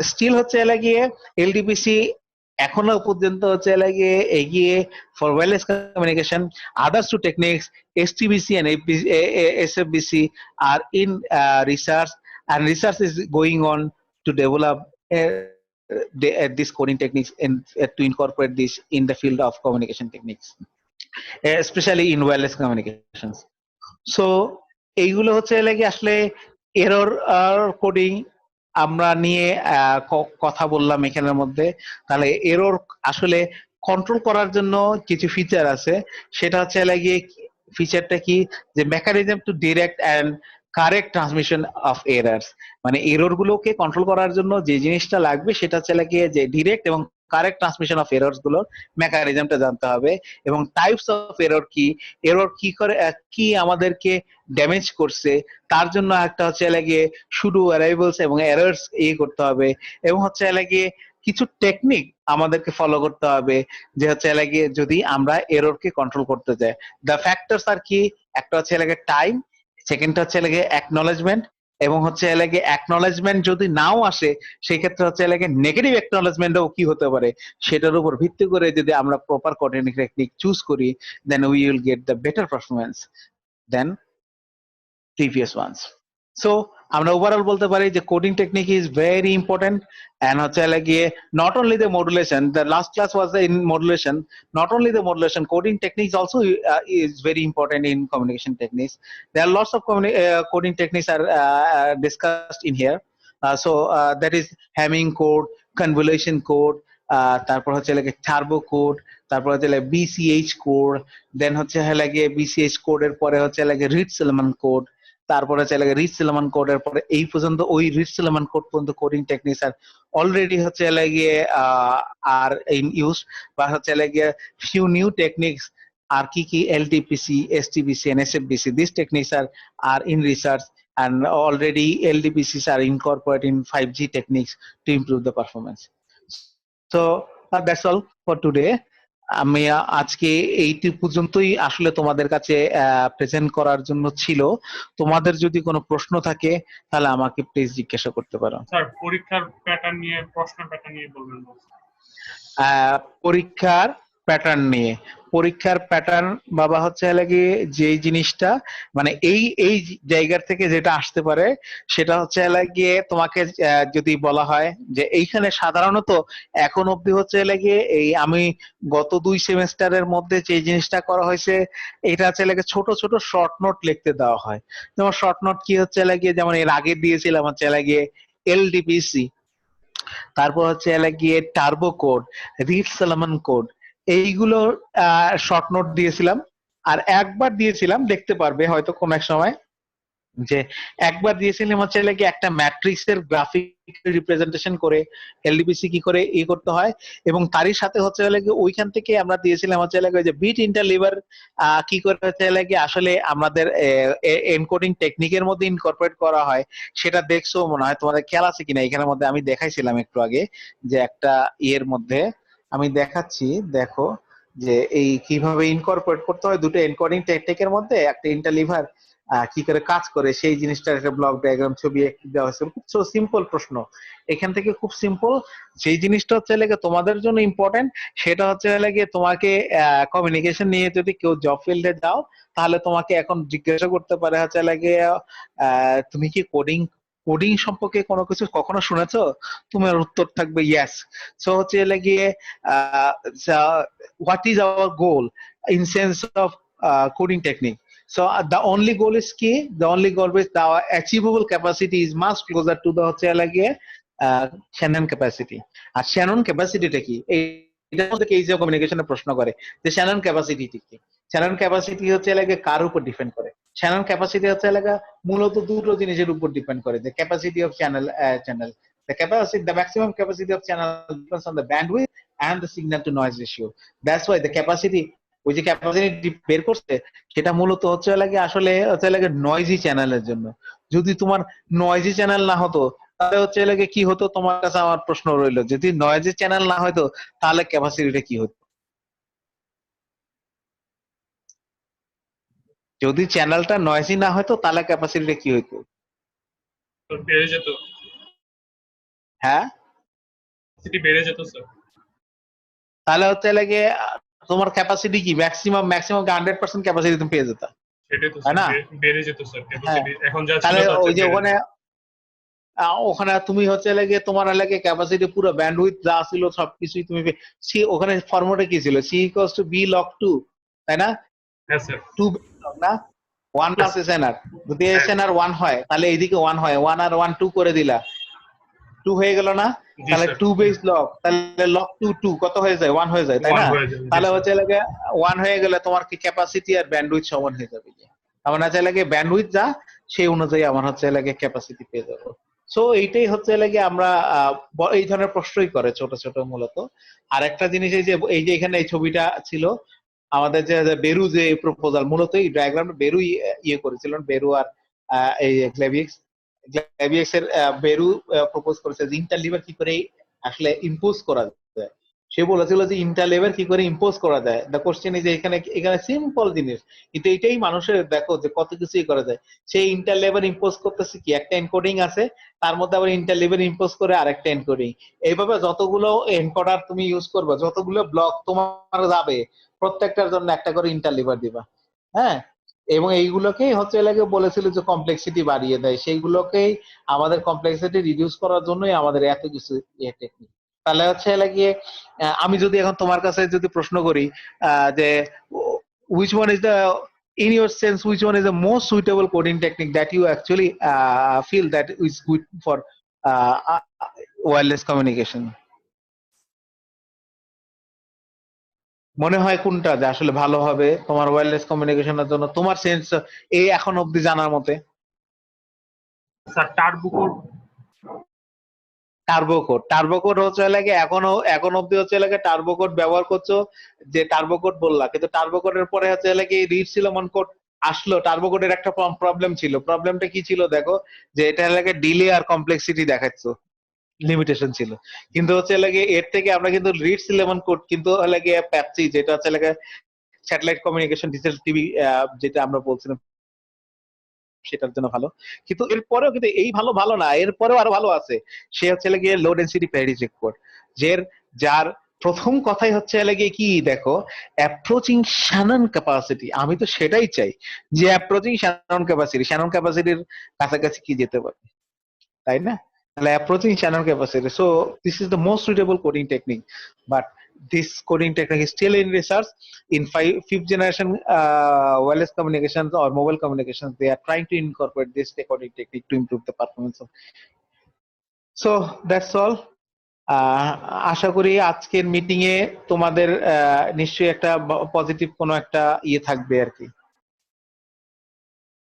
স্টিল হচ্ছে লাগিয়ে এলডিপিসি এখনো পর্যন্ত হচ্ছে লাগিয়ে এগিয়ে for wireless communication. Others two techniques STBC and SFBC are in research, and research is going on to develop this coding techniques and to incorporate this in the field of communication techniques, especially in wireless communications. So এইগুলো হচ্ছে লাগে আসলে error coding আমরা নিয়ে কথা বললাম এখানের মধ্যে। তাহলে এরর আসলে কন্ট্রোল করার জন্য কিছু ফিচার আছে, সেটা হচ্ছে লাগিয়ে ফিচারটা কি, যে mechanism to direct and correct transmission of errors. মানে এরর গুলোকে কন্ট্রোল করার জন্য যে জিনিসটা লাগবে সেটা হচ্ছে লাগিয়ে যে ডিরেক্ট এবং কারেক্ট ট্রান্সমিশন অফ এরর্স গুলোর মেকানিজমটা জানতে হবে। এবং টাইপস অফ এরর কি, এরর কি করে কি আমাদেরকে ড্যামেজ করছে, তার জন্য একটা হচ্ছে লাগিয়ে শুধু অ্যারাইভেলস এবং এরর্স করতে হবে। এবং হচ্ছে লাগিয়ে কিছু টেকনিক আমাদেরকে ফলো করতে হবে, যে হচ্ছে লাগিয়ে যদি আমরা এররকে কন্ট্রোল করতে চাই। দ্য ফ্যাক্টরস আর কি, একটা হচ্ছে লাগে টাইম, সেকেন্ডটা হচ্ছে লাগে অ্যাকনলেজমেন্ট, এবং হচ্ছে লাগে অ্যাকনলেজমেন্ট যদি নাও আসে সেই ক্ষেত্রে হচ্ছে লাগে নেগেটিভ অ্যাকনলেজমেন্টও কি হতে পারে, সেটার উপর ভিত্তি করে যদি আমরা প্রপার কোডিং টেকনিক চুজ করি, then we will get the better performance then previous ones. So আমরা ওভারঅল বলতে পারি যে coding technique is very important and হচ্ছে লাগিয়ে not only the modulation, the last class was the in modulation, not only the modulation, coding techniques also is very important in communication techniques. There are lots of coding techniques are discussed in here. That is Hamming code, convolution code, তারপর হচ্ছে লাগে turbo code, তারপর হচ্ছে লাগে বিসিএইচ code, দেন হচ্ছে লাগে বিসিএইচ কোডের পরে হচ্ছে লাগে রিড-সেলমান কোড, তারপরে হচ্ছে লাগে রিড-সেলমান কোডের পরে এই পর্যন্ত ওই রিড-সেলমান কোড পর্যন্ত কোডিং টেকনিক্স আর অলরেডি হচ্ছে লাগে আর ইন ইউজ বা হচ্ছে লাগে ফিউ নিউ টেকনিক্স আর কি LDPC, STBC and SFBC, this techniques are in research and already LDPCs are incorporated in 5G techniques to improve the performance. So that's all for today. আমি আজকে এইটি পর্যন্তই আসলে তোমাদের কাছে প্রেজেন্ট করার জন্য ছিল। তোমাদের যদি কোনো প্রশ্ন থাকে তাহলে আমাকে প্লিজ জিজ্ঞাসা করতে পারো। স্যার পরীক্ষার প্যাটার্ন নিয়ে, প্রশ্ন প্যাটার্ন নিয়ে বলবেন। পরীক্ষার প্যাটার্ন নিয়ে, পরীক্ষার প্যাটার্ন বাবা হচ্ছে লাগে যে জিনিসটা মানে এই জায়গার থেকে যেটা আসতে পারে সেটা হচ্ছে লাগিয়ে তোমাকে যদি বলা হয় যে এইখানে সাধারণত এখন অবধি হচ্ছে লাগিয়ে এই আমি গত 2 সেমিস্টারের মধ্যে যে জিনিসটা করা হয়েছে এটা হচ্ছে লাগে ছোট ছোট শর্ট নোট লিখতে দেওয়া হয়। যেমন শর্ট নোট কি হচ্ছে লাগিয়ে যেমন এর আগে দিয়েছিলাম হচ্ছে লাগিয়ে এলডিপিসি, তারপর হচ্ছে লাগিয়ে টার্বো কোড, রিড-সেলমান কোড, এইগুলো শর্ট নোট দিয়েছিলাম। আর একবার দিয়েছিলাম, দেখতে পারবে হয়তো কোন এক সময়, যে একবার দিয়েছিলাম হচ্ছে লাগে একটা ম্যাট্রিক্সের গ্রাফিক রিপ্রেজেন্টেশন করে এলডিপিসি কি করে করতে হয়, এবং তারই সাথে হচ্ছে লাগে ওইখান থেকে আমরা দিয়েছিলাম হচ্ছে লাগে যে বিট ইন্টারলিভার কি করে হচ্ছে লাগে আসলে আমাদের এনকোডিং টেকনিকের মধ্যে ইনকর্পোরেট করা হয়, সেটা দেখছো মনে হয়, তোমাদের খেয়াল আছে কিনা এখানের মধ্যে আমি দেখাইছিলাম একটু আগে যে একটা ইয়ের মধ্যে আমি দেখাচ্ছি, দেখো যে এই কিভাবে ইনকর্পোরেট করতে হয় দুটো এনকোডিং টেকনিকের মধ্যে একটা ইন্টারলিভার কি করে কাজ করে সেই জিনিসটার একটা ব্লক ডায়াগ্রাম ছবি দেওয়া হয়েছে। খুব সিম্পল প্রশ্ন, এখান থেকে খুব সিম্পল। সেই জিনিসটা হচ্ছে লাগে তোমাদের জন্য ইম্পর্টেন্ট, সেটা হচ্ছে লাগে তোমাকে কমিউনিকেশন নিয়ে যদি কেউ জব ফিল্ডে যাও তাহলে তোমাকে এখন জিজ্ঞাসা করতে পারে হচ্ছে লাগে তুমি কি কোডিং কোডিং সম্পর্কে কোনো কিছু কখনো শুনেছো, তোমার উত্তর থাকবে ইয়েস। সো হচ্ছে লাগিয়ে what is our goal in sense of coding technique. So the only goal is key. The only goal is the achievable capacity is much closer to the হচ্ছে লাগে Shannon capacity. আর Shannon capacity টা কি? এটা মধ্যে কেইজিও কমিউনিকেশনের প্রশ্ন করে যে Shannon capacity কি? Shannon capacity হচ্ছে লাগে কার উপর ডিপেন্ড করে? Shannon capacity হচ্ছে লাগে মূলত দুটো জিনিসের উপর ডিপেন্ড করে, the capacity of channel. The maximum capacity of channel depends on the bandwidth and the signal to noise ratio. That's why the capacity, ওই যে ক্যাপাসিটি বের করছে সেটা মূলত হচ্ছে লাগে আসলে হচ্ছে লাগে নয়েজি চ্যানেলের জন্য। যদি তোমার নয়েজি চ্যানেল না হতো তাহলে হচ্ছে লাগে কি হতো, তোমার কাছে আমার প্রশ্ন রইলো, যদি নয়েজি চ্যানেল না হতো তাহলে ক্যাপাসিটিটা কি হতো? যদি চ্যানেলটা নয়েজি না হতো তাহলে ক্যাপাসিটিটা কি হতো? বেড়ে যেত। হ্যাঁ, ক্যাপাসিটি বেড়ে যেত স্যার। তাহলে হচ্ছে লাগে তোমার ক্যাপাসিটি কি ম্যাক্সিমাম 100% ক্যাপাসিটি তুমি পেয়ে যেত, সেটাই তো তাই না? বেড়ে যেত স্যার ক্যাপাসিটি, এখন যা ছিল তাহলে তার ওই যে চেয়ে ওখানে ওখানে তুমি হচ্ছে লাগে তোমার লাগে ক্যাপাসিটি পুরো ব্যান্ডউইথ যা ছিল সবকিছুই তুমি সি ওখানে ফর্মুলা কি ছিল, C equals to B log 2, তাই না? হ্যাঁ স্যার। 2 লগ না 1 প্লাস এসএনআর, যদি এসএনআর 1 হয় তাহলে এইদিকে 1 হয়, 1 আর 1 2 করে দিলা, 2 হয়ে গেল না? তাহলে 2 বেস লগ, তাহলে লগ 2 2 কত হয়ে যায়? 1 হয়ে যায়, তাই না? তাহলে হচ্ছে লাগে 1 হয়ে গেলে তোমার কি ক্যাপাসিটি আর ব্যান্ডউইথ সমান হয়ে যাবে, আমার হচ্ছে লাগে ব্যান্ডউইথ যা সেই অনুযায়ী আমার হচ্ছে লাগে ক্যাপাসিটি পেয়ে যাবো। সো এইটাই হচ্ছে লাগে আমরা এই ধরনের প্রশ্নই করে ছোট ছোট মূলত। আর একটা জিনিস এই যে এখানে এই ছবিটা ছিল আমাদের যে বেরু যে প্রপোজাল, মূলত এই ডায়াগ্রামটা বেরু ইয়ে করেছিলেন, বেরু আর এই গ্লেভিএক্স এর বেরু প্রপোজ করেছে যে ইন্টারলিভার কি করে আসলে ইম্পোজ করা যায়। সে বলেছিল যে ইন্টারলেভার কি করে ইম্পোজ করা যায়। দ্য কোশ্চেন ইজ এখানে এখানে সিম্পল জিনিস, কিন্তু এটাই মানুষের দেখো যে কত কিছুই করা যায়। সেই ইন্টারলেভার ইম্পোজ করতেছে কি, একটা এনকোডিং আছে তার মধ্যে আবার ইন্টারলেভার ইম্পোজ করে আরেকটা এনকোডিং। এইভাবে যতগুলো এনকোডার তুমি ইউজ করবে, যতগুলো ব্লক তোমার যাবে, প্রত্যেকটার জন্য একটা করে ইন্টারলেভার দিবা। হ্যাঁ, এবং এইগুলোকেই হচ্ছে লাগে বলেছিল যে কমপ্লেক্সিটি বাড়িয়ে দেয়, সেইগুলোকেই আমাদের কমপ্লেক্সিটি রিডিউস করার জন্যই আমাদের এত কিছু টেকনিক। তাহলে হচ্ছে লাগিয়ে আমি যদি এখন তোমার কাছে যদি প্রশ্ন করি যে which one is the in your sense which one is the most suitable coding technique that you actually feel that is good for wireless communication? মনে হয় কোনটা যে আসলে ভালো হবে তোমার ওয়্যারলেস কমিউনিকেশনের জন্য, তোমার সেন্স এই এখন অবধি জানার মতে? Sir turbo code. Turbo code, turbo code হচ্ছে লাগে এখন অবধি হচ্ছে লাগে টার্বো কোড ব্যবহার করছো, যে টার্বো কোড বললা, কিন্তু টার্বো কোডের পরে হচ্ছে লাগে রিড সিলোমন কোড আসলো। টার্বো কোডের একটা প্রবলেম ছিল, প্রবলেমটা কি ছিল দেখো, যে এটা লাগে ডিলে আর কমপ্লেক্সিটি দেখাচ্ছ, লিমিটেশন ছিল। কিন্তু হচ্ছে লাগে এর থেকে আমরা কিন্তু রিড সিলোমন কোড কিন্তু লাগে পাচ্ছি, যেটা হচ্ছে লাগে স্যাটেলাইট কমিউনিকেশন ডিজিটাল টিভি যেটা আমরা বলছিলাম সেটার জন্য ভালো। কিন্তু এরপরেও কিন্তু এই ভালো ভালো না, এরপরেও আরো ভালো আছে। সে হচ্ছে গিয়ে লো ডেন্সিটি প্যারাডিজিক কোড, যার প্রথম কথাই হচ্ছে গিয়ে কি দেখো, অ্যাপ্রোচিং শ্যানন ক্যাপাসিটি। আমি তো সেটাই চাই যে অ্যাপ্রোচিং শ্যানন ক্যাপাসিটি, শ্যানন ক্যাপাসিটির কাছাকাছি কি যেতে পারে, তাই না? তাহলে approaching Shannon capacity, so this is the most suitable coding technique, but this coding technique is still in research. In fifth generation wireless communications or mobile communications, they are trying to incorporate this coding technique to improve the performance of. So that's all. আশা করি আজকের meeting এ তোমাদের নিশ্চয়ই একটা positive কোনো একটা ইয়ে থাকবে আর কি।